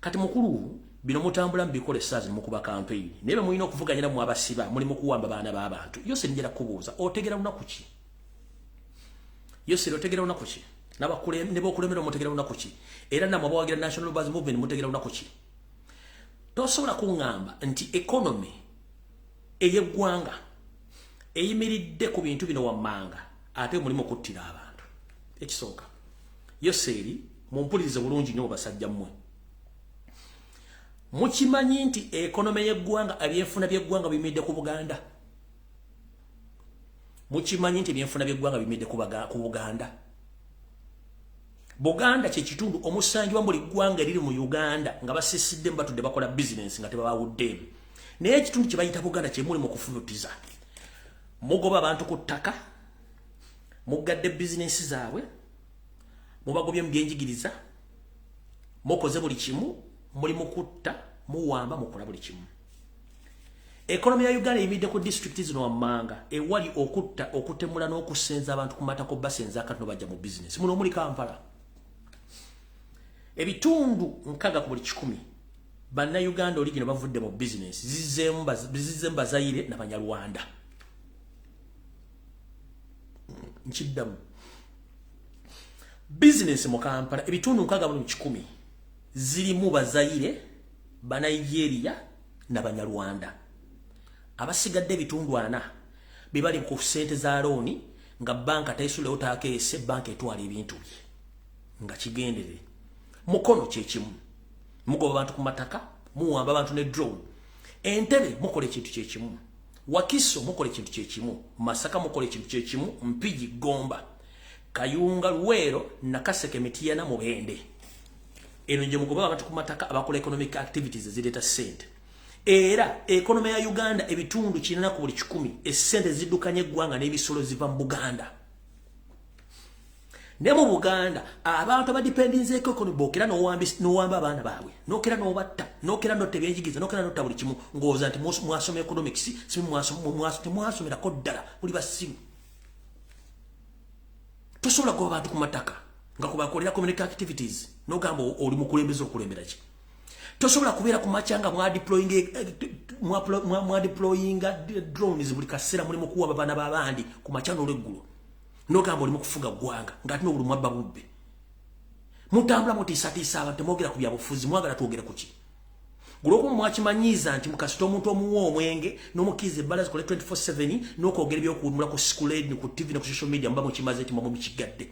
Kati mukulu bino mutambula mbikola essaazi mukuba campaign naye bwe mulina okuvuganyira mu abasiba mulimu kuwamba baana b'abantu. Yoseri njala kubuuza otegera lunaku ki? Yoseri otegera lunaku ki? Ne b'okulemera mutegera lunaku ki? Era namwe abawagira National Buzz Movement mutegera lunaku ki? Tosobola kuŋŋamba nti economy ey'eggwanga eyimiridde ku bintu bino wammanga ate mulimu okuttira abantu. Ekisooka Yoseri mumpulirize bulungi nnyo basajja mmwe. Mukimanyi nti economy y'eggwanga ebyenfuna by'eggwanga biyimiridde ku Buganda. mukimanyi nti byenfuna by'eggwanga bimidde ku Buganda. Buganda kye kitundu omusanjwa buli ggwanga eriri mu Uganda nga basisidde batudde bakola business nga tebabawuddeemu. Naye ekitundu kye bayita Buganda kye muli mu kufulutiza. Mugoba abantu ku ttaka, mugadde business zaabwe, mubagobye mu byenjigiriza, mukoze buli kimu, muli mu kutta, muwamba, mukola buli kimu. Ekonomi ya Uganda yimidde ku district zino wammanga ewali okutta okutemula n'okusenza abantu ku matako basenza akatono bajja mu business. Muno muli Kampala. Ebitundu nkaga ku buli 10 banna Uganda origino bavudde mu business zizemba Zaire na Banyarwanda. Nchiddamu business mu Kampala ebitundu nkaga mu 10 zirimu Bazaire, Banigeria na Banyarwanda. Abasigadde ebitundu 4 bibali ku sente za looni nga banka taisulewo takeese banka etwala ebintu bye nga kigendere. Mukono kyekimu mugoba abantu ku mataka, muwamba abantu ne drone. Entebe mukole ekintu kyekimu, Wakiso mukole ekintu kyekimu, Masaka mukole ekintu kyekimu, Mpigi, Gomba, Kayunga, Luweero, Nakaseke, Mityana, Mubende. Eno nje mugoba abantu ku mataka abakola economic activities ezireta sente. Era ekonomi ya Uganda ebitundu 9 ku buli 10 esente ziddukanye eggwanga n'ebisolo ziva mu Buganda. Ne mu Buganda abantu abadipendinze ekonomi bokera n'owamba abaana baabwe, n'okera n'obatta, n'okera n'otta ebyenjigiriza, n'okera n'otta buli kimu ng'oza nti mwasoma economics, si mwasomerako ddala muli basimu. Tosobola kuba abantu ku mataka nga kubakolera community activities n'ogamba oli mukulembeze okulembera ki. Tosobola kubeera ku machanga mwa deployinga drones buli kaseera mulimu kuwaba baana b'abandi ku machano olw'eggulu. N'ogamba oli mu kufuga ggwanga ng'ate n'obuli mwabba bubbe. Mutambula mutiisatiisa abantu temwogera ku byabufuzi mwagala twogere ku ki. Gulwokumu mwakimanyiiza nti mukasita omuntu omuwa omwenge n'omukiiza ebbala zikole 24/7 n'okwogera ebyokuwulumula ku school aid ku TV ne ku social media mba mukimaze nti mwamu mukigadde.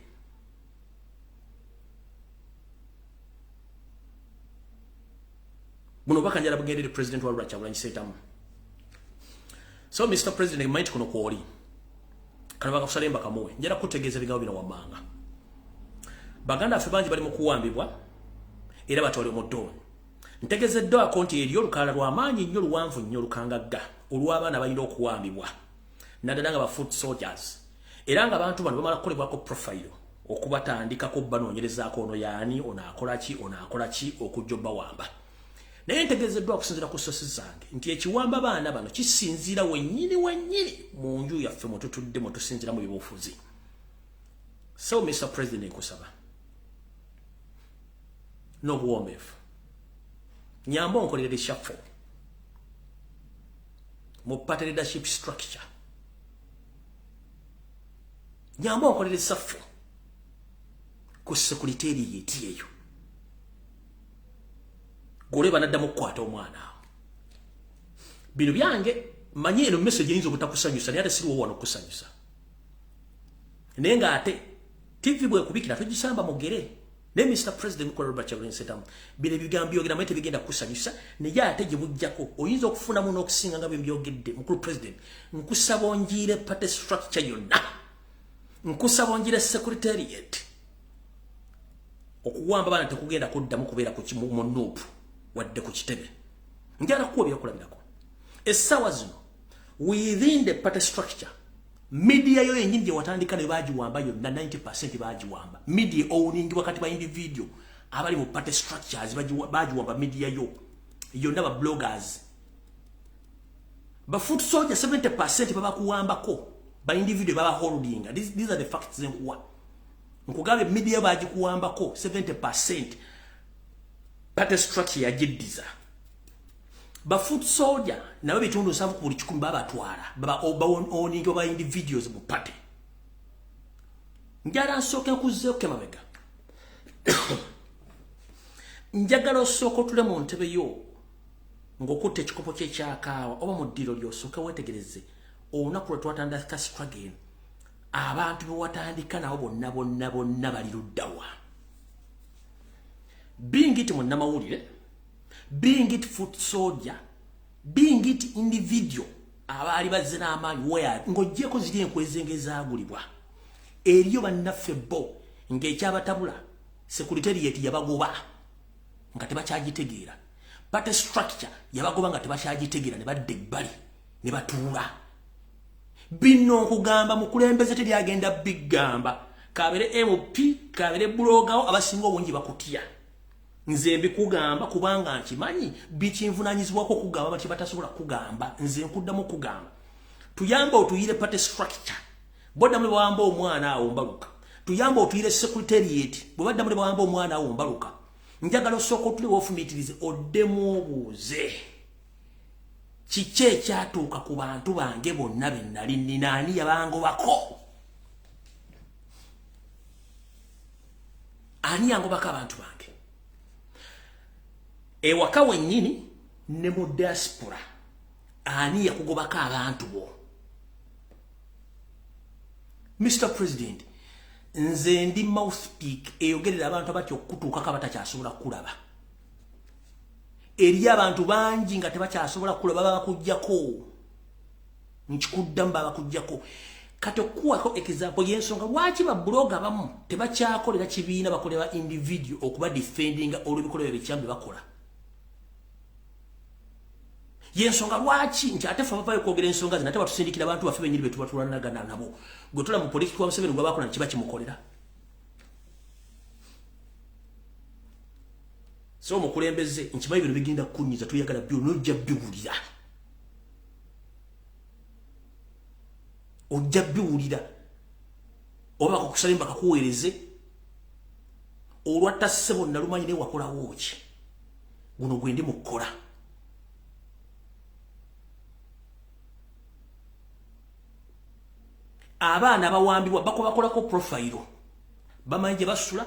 Buno bakanjala bugendere President wa Rwanda Kyagulanyi Ssentamu. So Mr. President might kuno kwoli. Kana bakakusalemba kamuwe. Njala kutegeeza bigawo bino wammanga. Baganda affe bangi bali mu kuwambibwa era batwali omuddo. Ntegezeddwa akonti eriyo olukala lw'amaanyi nnyo luwanvu nnyo lukangagga olw'abaana balina okuwambibwa. Naddala nga ba foot soldiers. Era nga abantu bano bamala kukolebwako profile okubatandikako banoonyerezaako ono yaani onaakola ki okujja obbawamba. Naye ntegezeddwa okusinziira ku sources zange nti ekiwamba abaana bano kisinziira wennyini mu nju yaffe mwe tutudde mwe tusinziira mu byobufuzi. So Mr. President nkusaba n'obuwombeefu nyamba onkolere reshuffle mu party leadership structure. Nyamba onkolere reshuffle ku secretariat yeyo. Gole banaddamu okukwata omwana. Bino byange manyi eno message yinza obutakusanyusa naye ate siriwo wano okusanyusa. Naye ng'ate TV bwe kubikira togisamba mugere. Ne Mr. President Mukulu Robert Kyagulanyi Ssentamu bino ebigambo byogera naye tebigenda kukusanyusa naye ate gye bujjako oyinza okufunamu n'okusinga nga bwe mbyogedde. Mukulu President nkusaba onjiire party structure yonna. Nkusaba onjiire secretariat. Okuwamba baana tekugenda kuddamu kubeera ku kimu mu nuupu wadde ku kitebe. Njala kuwa byakulabirako. Essaawa zino within the party structure media yo yenyini gye watandika ne bagiwamba yonna 90% bagiwamba. Media owning wakati ba individual abali mu party structures bagiwamba media yo yonna ba bloggers. Ba foot soldier 70% babakuwambako ba individual baba holding. These are the facts zenkuwa. Nkugabe media bagikuwambako 70% party structure yagiddiza. Ba foot soldier nawe bitundu 7 ku buli 10 babatwala baba owning oba individuals mu party. Njala nsooke nkuzeeko mabega. Njagala osooka otule mu ntebe yo ng'okutte ekikopo kye kyakaawa oba mu ddiro ly'osooke weetegereze olunaku lwe twatandika struggle abantu be watandika nabo bonna bali luddawa. Being it munnamawulire, being it foot soldier, being it individual abaali bazze n'amaanyi weya ng'oggyeko ziri enkwezenge zaagulibwa eriyo bannaffe bo ng'ekyabatabula secretariat yabagoba nga tebakyagitegeera party structure yabagoba nga tebakyagitegeera ne badda ebbali ne batuula bino nkugamba mukulembeze teryagenda bigamba kabere MP kabere blogawo abasinga obungi bakutya nze mbikugamba kubanga nkimanyi bikinvunanyizibwako kugamba bati batasobola kugamba nze nkuddamu kugamba tuyamba otuyire party structure bodda mule bawamba omwana awo mbaluka tuyamba otuyire secretariat bwabadda mule bawamba omwana awo mbaluka njagala osooka otule wofumitirize oddemu obuuze kiki ekyatuuka ku bantu bange bonna be nali ninaani yabangobako ani yangobako abantu bange ewaka wennyini ne mu diaspora ani yakugobako abantu bo Mr. President nze ndi mouthpick eyogerera abantu abatyo okutuukako abatakyasobola kulaba eri abantu bangi nga tebakyasobola kulaba babakujjako nkikuddamu babakujjako kati okuwako example y'ensonga lwaki babloga abamu tebakyakolera kibiina bakolera individual okuba defendinga olw'ebikolwa byekyambe bakola yensonga lwaki nti ate fa bapayo kwogera ensonga zina ate batusindikira abantu baffe benyiri betu batulanagana nabo gwe tula mu politiki wa Museveni gwe bakola kiba kimukolera so mukulembeze nkimanyi bino bigenda kunyiza tuyagala byo nojja biwulira ojja biwulira oba kukusalimba kakuweereze olwatta ssebo nalumanyi ne wakolawo ki guno gwe ndi mukola abaana abawambibwa bakolako profile bamanyi gye basula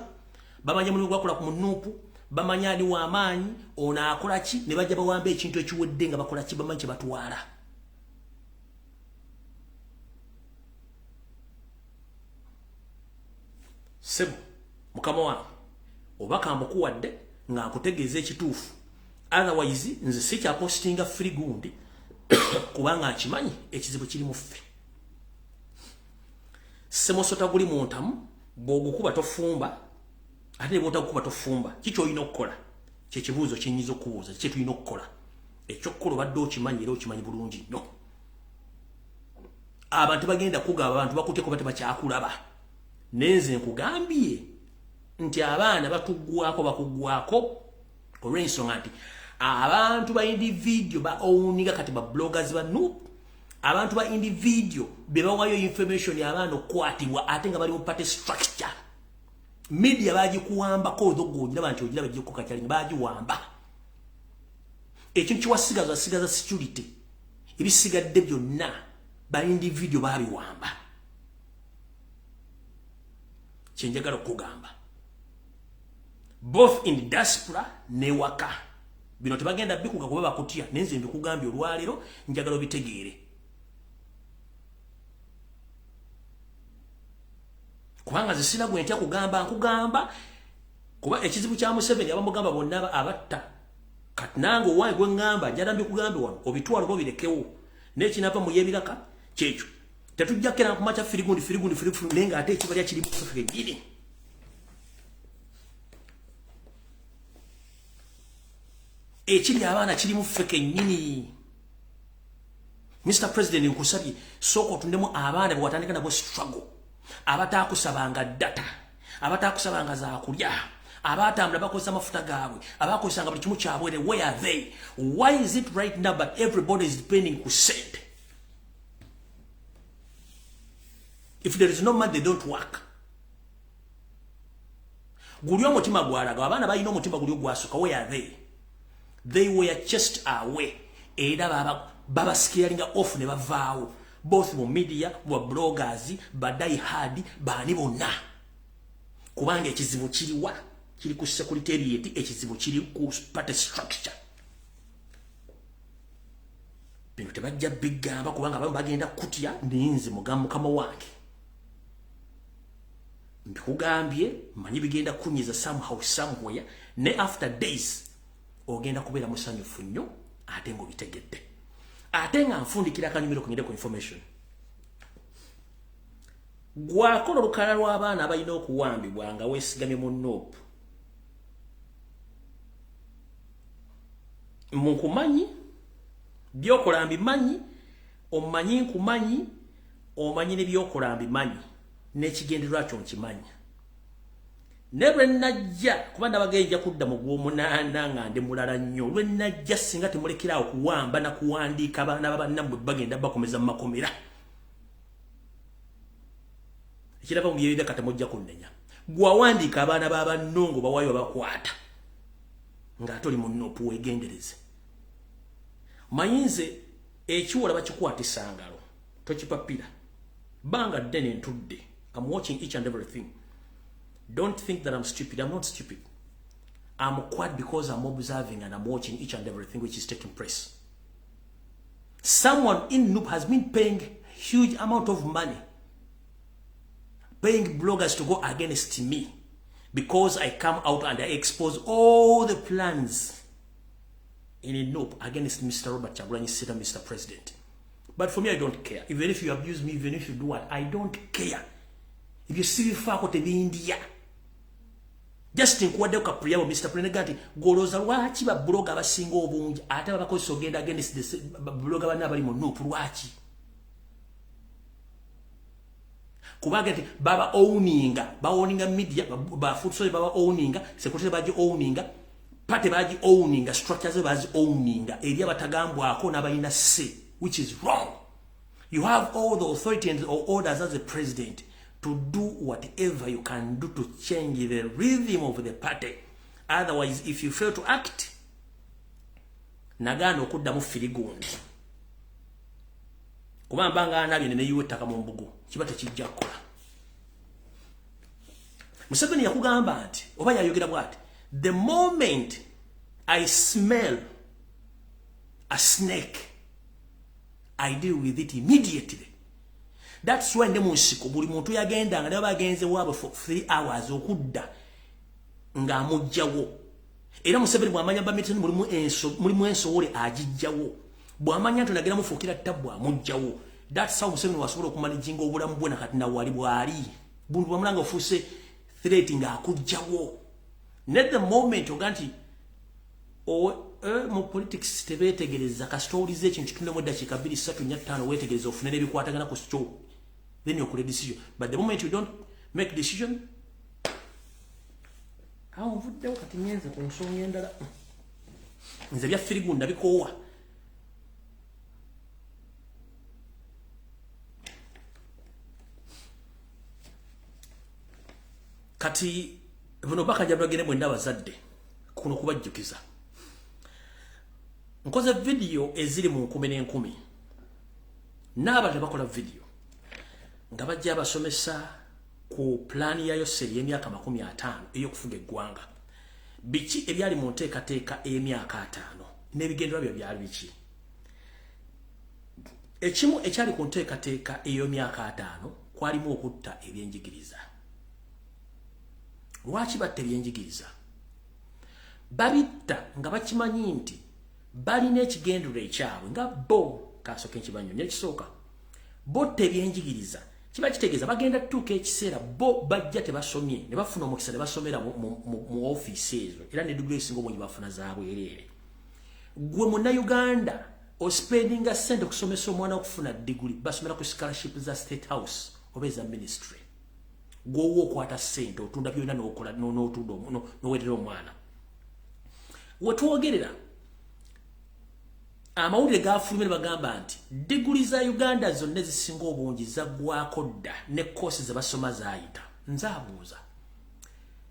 bamanyi mulimu gwakola ku munuupu bamanyi ali w'amaanyi ono akola ki ne bajja bawamba ekintu ekiwedde nga bakola ki bamanyi kye batwala sebo mukama wange oba kambukuwadde nga nkutegeeza ekituufu otherwise nze sikyapostinga free gundi kubanga nkimanyi ekizibu kiri mu ffe semosota guli muntamu bwogukuba tofumba ate bwotagukuba tofumba kiki olina okukola kyekibuuzo kyenyiza okubuuza kye tulina okukola ekyokukola obadde okimanyi era okimanyi bulungi nnyo abantu bagenda kugaba abantu bakutyeko bate bakyakulaba nenze nkugambye nti abaana batuggwako bakuggwako olw'ensonga nti abantu ba individual ba owninga kati ba bloggers ba nuupu abantu ba individual bebawayo information y'abaana okukwatibwa ate nga bali mu party structure media bagikuwambako odhogonyira nti ogira bajjeko kakyali bagiwamba ekintu kiwasigaza security ebisigadde byonna ba individual babiwamba kyenjagala okugamba both in diaspora ne waka bino tebagenda bikuga kuba bakutya nenze mbikugambye olwaleero njagala obitegeere kubanga zisina gwentya kugamba nkugamba kuba ekizibu kya Museveni abamugamba bonna abatta kati nange owange gwe ngamba njala mbikugambe wano obitwalo bo birekewo n'ekinava mu yebiraka kyekyo tetujja kera kumacha firigundi nenga ate ekibalya kiri mu ffe gidi ekiri abaana kiri mu ffe kennyini Mr. President nkusabye soko tundemu abaana bwatandika nabo struggle abatakusabanga data abatakusabanga za kulya abatambula bakozesa amafuta gaabwe abakozesanga buli kimu kyabwere where are they why is it right now but everybody is depending ku send if there is no money they don't work guli omutima gwalaga abaana balina omutima guli ogwasuka where are they were just away era baba scaring off ne bavaawo both mu media wa bloggers badai hard bani bonna kubanga ekizibu kiriwa kiri ku secretariat ekizibu kiri ku party structure bino tebajja bigamba kubanga abamu bagenda kutya ninze mukama wange mbikugambye manyi bigenda kunyiza somehow somewhere ne after days ogenda kubeera musanyufu nnyo ate ngo bitegedde ate nga nfundikira akanyumiro kunyere ku information gwakola olukala lw'abaana abalina okuwambibwa nga weesigamye mu nope munkumanyi byokola mbimanyi omanyi nkumanyi omanyi ne byokola mbimanyi n'ekigendererwa kyo nkimanyi ne bwe najja kuba nabagenja kudda mu gw'omunaana nga ndi mulala nnyo lwe najja singa temulekerawo kuwamba na kuwandiika abaana babannammwe bagenda bakomeza mu makomera ekiraba mu byebibya katamujja kunnenya gwawandiika abaana b'abannongo bawaayo babakwata ng'ate oli mu nopu weegendereze mayinze ekiwola bakikwatisa ngalo tokipapira banga ddene ntudde I'm watching each and everything. Don't think that I'm stupid. I'm not stupid. I'm quiet because I'm observing and I'm watching each and everything which is taking place. Someone in Noop has been paying huge amount of money, paying bloggers to go against me because I come out and I expose all the plans in a Noop against Mr. Robert Chagulanyi Seta, Mr. President. But for me, I don't care. Even if you abuse me, even if you do what, I don't care. If you see fako te India, just think what they Priya Mr. President Goloza Wachi ba blogger ba single bunja ate bakoso genda against the blogger bana bali mu Noop lwachi kubagati baba owninga media ba footsoil baba owninga secretary baji owninga pate baji owninga structures baji owninga eri abatagambwako n'abalina say, which is wrong. You have all the authority and orders as a president to do whatever you can do to change the rhythm of the party. Otherwise, if you fail to act, nagano kuddamu firigundi. Kumambanga anabye ne yiwe ttaka mu mbugu kiba tekijja kukola. Museveni yakugamba nti oba yayogera bwati, the moment I smell a snake, I deal with it immediately. That's why ndemusiko buli muntu yagenda nga ne bagenze wabo for 3 hours okudda nga amujjawo. Era Museveni bwamanya ba meeting mulimu ensowole agijjawo. Bwamanya tunagera mufukira tabbu amujjawo. That's how Museveni wasobola okumanajinga obulamu bwe nakati na wali bwali. Buntu bamulanga ofuse threat nga akujjawo. Net the moment oganti mu politics tebetegereza ka stories ekintu tunde mu dakika 2-3-5 wetegereza ofunene bikwatagana ku story. Then you could decision. But the moment you don't make decision, how would they cut in the consuming endala? Nze bya firigunda bikowa. Kati buno baka jabagene mwenda bazadde kuno kubajjukiza. Nkoze video eziri mu 10 n'abantu bakola video nga bajja basomesa ku plan yayo seri y'emyaka 50 eyokufuga eggwanga. Biki ebyali mu nteekateeka emyaka 5 n'ebigendera byo byali biki? Ekimu ekyali ku nteekateeka eyo myaka 5 kwalimu okutta ebyenjigiriza. Lwaki batta ebyenjigiriza? Babitta nga bakimanyi nti balina ekigendera ekyabwe nga bo kasoke nkibanyonyo ekisooka botta ebyenjigiriza kiba kitegeeza bagenda tutuuka ekiseera bo bajja tebasomye ne bafuna omukisa ne basomera mu office ezo era ne degree esinga obungi bafuna zaabwereere. Gwe munnayuganda ospendinga ssente okusomesa omwana okufuna degree basomera ku scholarship za State House oba eza ministry. Gwowo okwata ssente otunda byonna n'okola n'otunda n'oweerera omwana. Wetwogerera amawulire gafulumye bagamba nti degree za Uganda zonna ezisinga obungi zaggwako dda ne course ze basoma zaayita. Nzaabuuza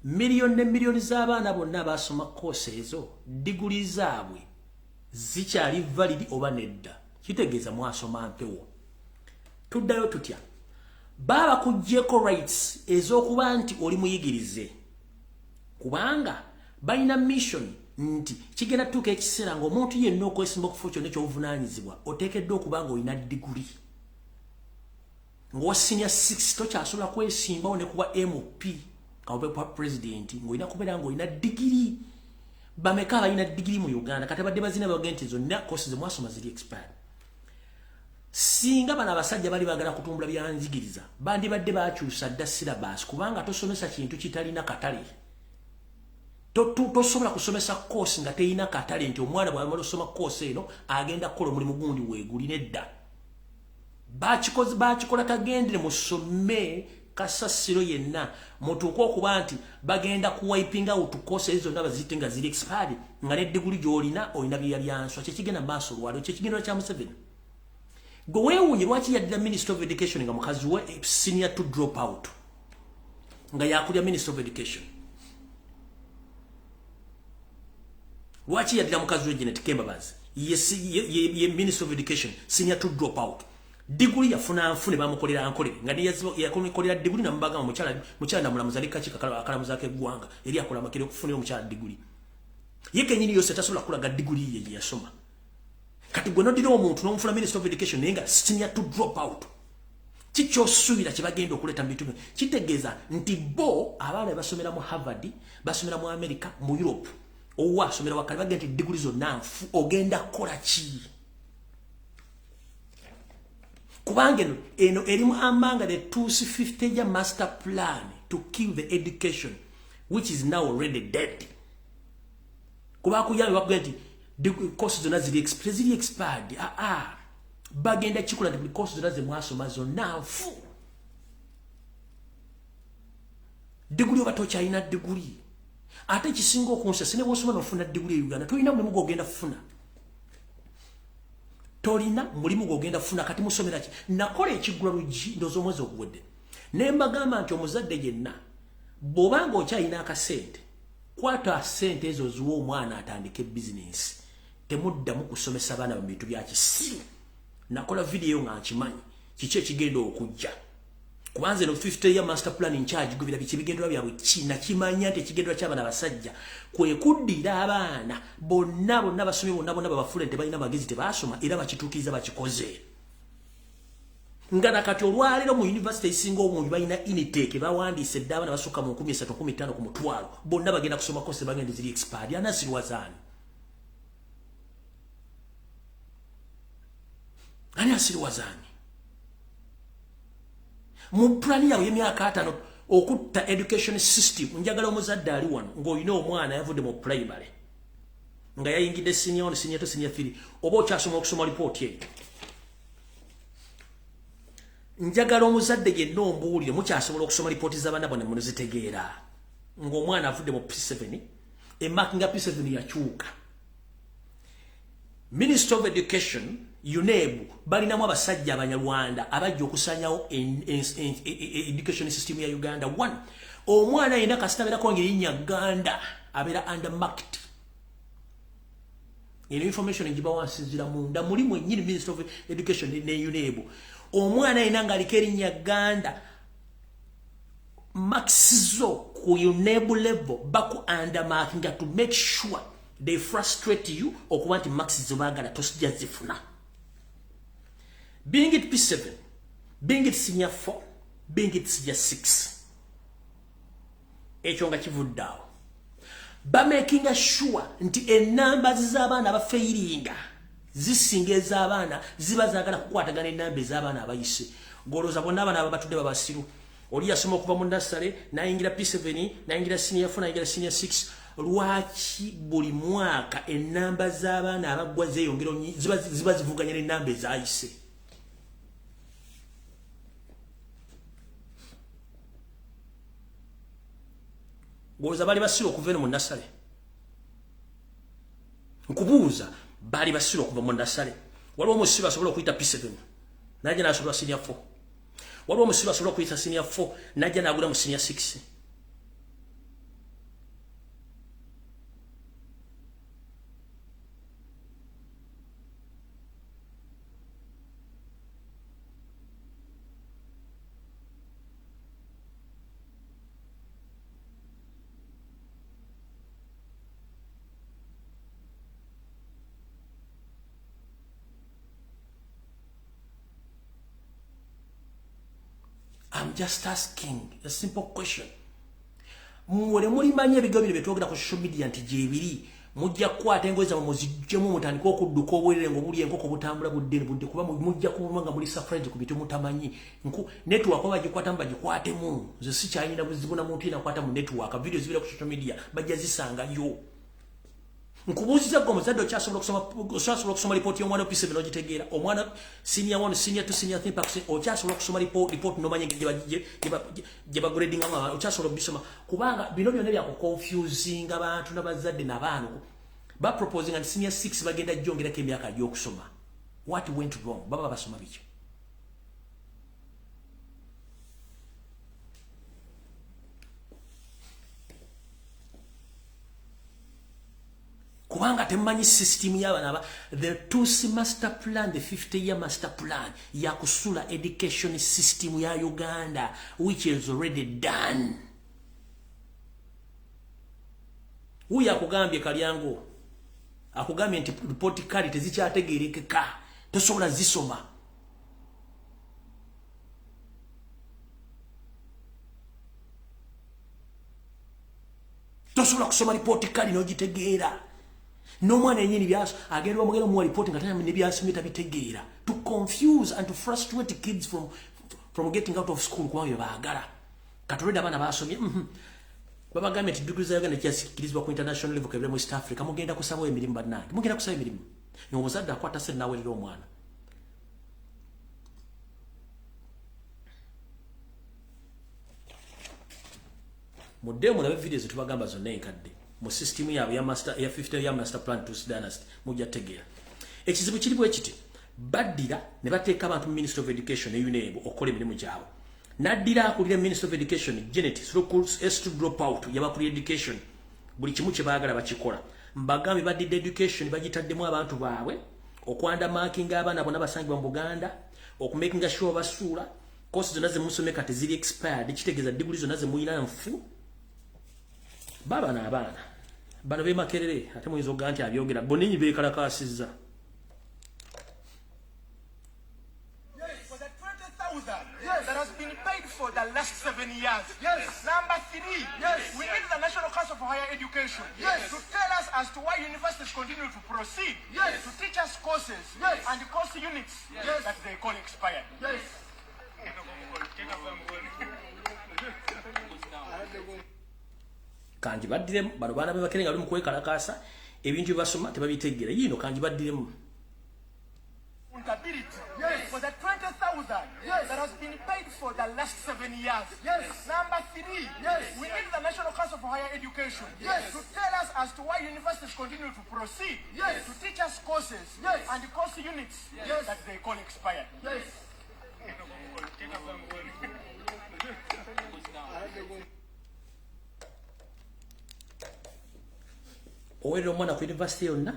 miliyoni ne miliyoni z'abaana bonna basoma course ezo degree zaabwe zikyali valid oba nedda? Kitegeeza mwasoma mpewo. Tuddayo tutya? Baba kujjeko rights ez'okuba nti oli muyigirize kubanga balina mission nti kigenda tuuka ekiseera ng'omuntu yenna okwesimba okufa kyonna ekyobuvunaanyizibwa oteekeddwa okuba nga olina diguli. Ng'owa senior 6 tokyasobola kwesimbawo ne kuba MP nga obe kwa president ng'olina kubeera ng'olina digiri. Bameka abalina digiri mu Uganda kati badde bazina bagenda nti zonna kosi ze mwasoma ziri expired. singa bana abasajja bali bagala kutumbula byanjigiriza bandi badde bakyusa dda syllabus kubanga tosomesa kintu kitalina katale tosobola kusomesa course nga teyina katale nti omwana bw'amala osoma course eno agenda kukola omulimu gundi weegulina edda bakikola kagendere musome kasasiro yenna mutuuka okuba nti bagenda kuwipinga out course ezo zonna baziyite nga ziri expired nga ne degree gy'olina olina byeyalyanswa kyekigenda maaso olwaliro kyekigendera kya Museveni gwe weewuunye lwaki yaddira Minister of Education nga mukazi we senior to drop out nga yakulya Minister of Education lwaki yaddira mukazi we Janet Kembabazi ye Minister of Education senior to drop out degree yafuna nfune bamukolera ankolere nga yakomekolera degree nambaga mukyala namulamuza likachika akalamuza ke gwanga eri akola makire okufunira omukyala degree yeke nyini yose tasobola kulaga degree ye yasoma kati gwe nodira omuntu n'omufuna Minister of Education nenga senior to drop out kicho suira kibagenda okuleta mbitu kitegeeza nti bo abaana basomera mu Harvard basomera mu America mu Europe owa somera wakali bagenda degree zo nanfu ogenda kola ki kubanga eno erimu amanga the 250 ya master plan to kill the education which is now already dead kuba kuyambe bakugenti courses zona ziri expired bagenda chikula ndi courses zona ze mwasoma zo nanfu degree obatocha ina degree ate kisingo okunsa sine bosoma nofuna degree ya Uganda tolina mulimu gogenda funa tolina mulimu gogenda funa kati musomera ki nakola ekigula luji ndozo omwezi ogwedde nemba gamba nti omuzadde yenna bobanga okyayina akasente kwata sente ezo zuwa omwana atandike business temuddamu kusomesa abaana mu bintu bya kisiru nakola video nga nkimanyi kiki ekigenda okujja kubanze no 50 ya master plan in charge gubira bikibigendera byabwe kina kimanya ate kigendera ky'abana basajja kwe kuddira abaana bonna basomye bonna babafule nte balina magezi tebasoma era bakitukiza bakikoze ngana kati olwalero mu university isingo mu balina intake bawandise dabana basuka mu 1315 ku mutwalo bonna bagenda kusoma course bagenda ziri expired anasirwazani anasirwazani mu plan yawe y'emyaka 5 okutta education system njagala omuzadde ali wano ng'olina omwana yavudde mu primary nga yayingidde senior 3 oba okyasoma okusoma report ye njagala omuzadde yenna ombuulire mukyasobola okusoma report z'abaana bonna munozitegeera ng'omwana avudde mu P7 emakinga P7 yakyuka Minister of Education UNEB balinamu abasajja abanyarwanda abajja okusanyawo education system ya Uganda. 1 omwana yina kasita ko ngirinya Uganda abera undermarked. Ino information njiba wansinzira munda mulimu nyini Minister of Education ne UNEB omwana yina ngalikerinya Uganda maxizo ku UNEB level baku undermarking to make sure they frustrate you okuba nti maxizo bagala tosijja zifuna. Being it P7, being it senior 4, being it senior 6. Echonga kivuddawo. Ba making sure nti enamba z'abaana abafeiringa zisinga ez'abaana ziba zaagala kukwatagana enamba ez'abaana abayise. Goloza bonna abaana ababatudde babasiru. Oli yasoma okuva mu nursery, nayingira P7, nayingira senior 4, nayingira senior 6. Lwaki buli mwaka enamba z'abaana abagwa zeeyongera ziba zivuganya n'enamba ezayise. Goza bali basiro okuva mu nasale. Nkubuuza bali basiro okuva mu nasale. Waliwo omusiba asobola okuyita P7 najja n'asobola senior 4. Waliwo omusiba asobola okuyita senior 4 najja n'agula mu senior 6. I'm just asking a simple question. Mwole mulimanya ebigabiro betwogera ku social media nti jebiri mujja kukwata engoye zammwe muziggyemu mutandika okudduka obwerere ng'obuli enkoko butambula budde kuba mujja kuba nga muli surprise ku bintu mutamanyi network oba bagikwatamu bagikwatemu nze sikyalina buzibu na muntu yenakwata mu network video zibira ku social media bajja zisangayo nkubuuziza gwe omuzadde okyasobola okusoma lipooti y'omwana opisa bino ogitegeera omwana senior 1 senior 2 senior 3 pakisi okyasobola okusoma lipooti n'omanya gye bagradingamu abantu okyasobola obisoma kubanga bino byonna byakuconfusinga abantu n'abazadde n'abaana baproposing nti senior 6 bagenda jjongerako emyaka gy'okusoma what went wrong baba basoma biki kubanga temanyi system y'abaana the 2C master plan the 50-year master plan ya kusula education system ya Uganda which is already done. Huyu akugambye Kalyango akugambye nti report card tezikyategerekeka tosobola zisoma tosobola kusoma report card n'ogitegeera no mwana yenyini byaso agenda omugero mu report nga tanya ne byasometa bitegeera to confuse and to frustrate kids from getting out of school kwa yo baagala katoleda abana basomye baba government degree za Uganda kyasikirizwa ku international level kebere mu East Africa mugenda kusaba emirimu bannange mugenda kusaba emirimu n'omuzadde akwata se nawe lero omwana mudemu na videos tubagamba zonna enkadde mu system yawe ya master ya 50 ya master plan to dynasty mujja tegera ekizibu kiribu ekiti baddira ne bateeka abantu mu Ministry of Education UNEB okola emirimu gyabwe naddira akulira Ministry of Education Janet schools is to drop out yabakuli education buli kimu kye baagala bakikola mbagambi baddidde education bagitaddemu abantu baabwe okwanda marking abaana bonna basangibwa mu Buganda okumakinga sure basuula courses zonna ze musome kati ziri expired kitegeeza degree zonna ze muyina nfu baba na abaana bano be makerere ate muyinza okugaa nti abyogera boninyi beekalakaasizza
that has been paid for the last 7 years. Yes. Number 3, yes. We need the National Council for Higher Education to tell us as to why universities continue to proceed to teach us courses and course units that they call expired. Yes.
Kanji baddiremu bano baana be bakere nga bali mu kwekalakaasa ebintu basoma tebabitegeera yino kanji baddiremu
for the 20,000 that has been paid for the last 7 years. Number 3, we need the National Council for Higher Education to tell us as to why universities continue to proceed to teach us courses and course units that they call expired.
Owero mwana ku university yonna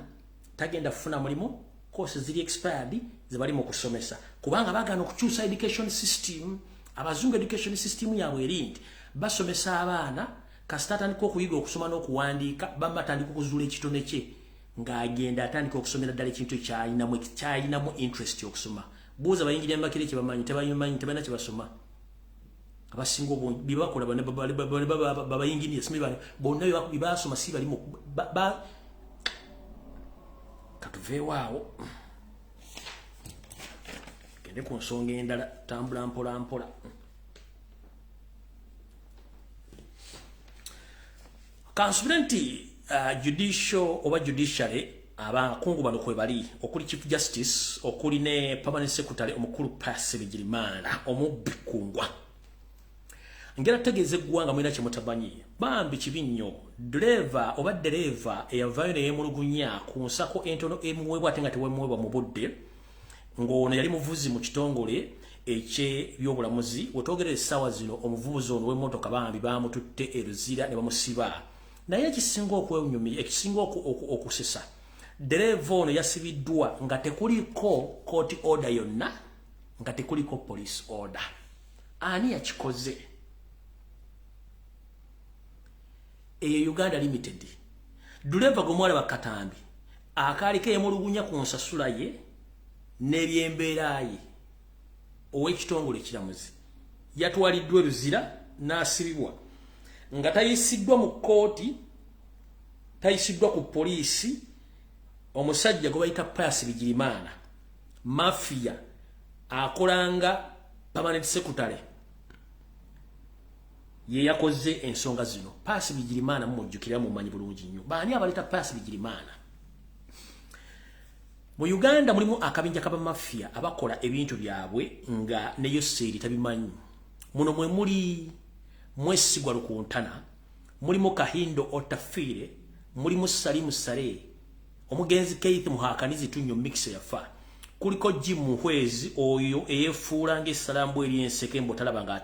tagenda kufuna mulimo courses ziri expired zibali mu kusomesa kubanga bagana okukyusa education system abazungu education system yawe erindi basomesa abaana kasitata ndiko okuyiga okusoma n'okuwandiika bamatandika okuzuula ekitone kye ng'agenda atandika okusomera ddala ekintu kyayinamu interest okusoma buuza bayingirira mbakire kye bamanyi tebayimanyi tebalina kye basoma abasinga bibakola babayingirira simibale bonna bibasoma si bali mu katuveewaawo gende ku nsonga endala tambula mpola mpola kansubire nti judicial oba judiciary abakungu bano kwe bali okuli chief justice okuli ne permanent secretary omukulu Pascal Girimana omubbi kungwa ngera tegeze gwanga mwina kimutabanyi bambi kibinyo driver oba dereva eyavayo ne yemulugunya ku nsako entono emuwebwa atenga tewemwebwa mu budde ngono yali muvuzi mu kitongole ekye byobulamuzi wetogere sawa zino omuvuzi ono w'emmotoka bambi bamututte eruzira ne bamusiba naye ekisinga okwewunyumya ekisinga okusesa dereva ono yasibiddwa nga tekuliko court order yonna nga tekuliko police order ani yakikoze eyo Uganda Limited duleva gomwala bakatambi akaliko yemulugunya ku nsasula ye n'ebyembeera ye ow'ekitongole ekiramuzi yatwaliddwa eruzira n'asibibwa nga tayisiddwa mu kooti tayisidwa ku poliisi omusajja gwe bayita Pius Bigirimana mafia akolanga permanent secretary ye yakoze ensonga zino. Pius Bigirimana mumujjukira mu manyi bulungi nnyo. Baani abaleta Pius Bigirimana? Mu Uganda mulimu akabinja kaba mafia abakola ebintu byabwe nga neyo seri tabimanyi. Muno mwe muli Mwesigwa Lukuntana, mulimu Kahindo Otafire, mulimu Salimu Sare, omugenzi Keith Muhakanizi tunyo mix yafa. Kuliko Jim Muhwezi oyo eyefuula ng'essalambu eri enseke mbotalaba ng'ate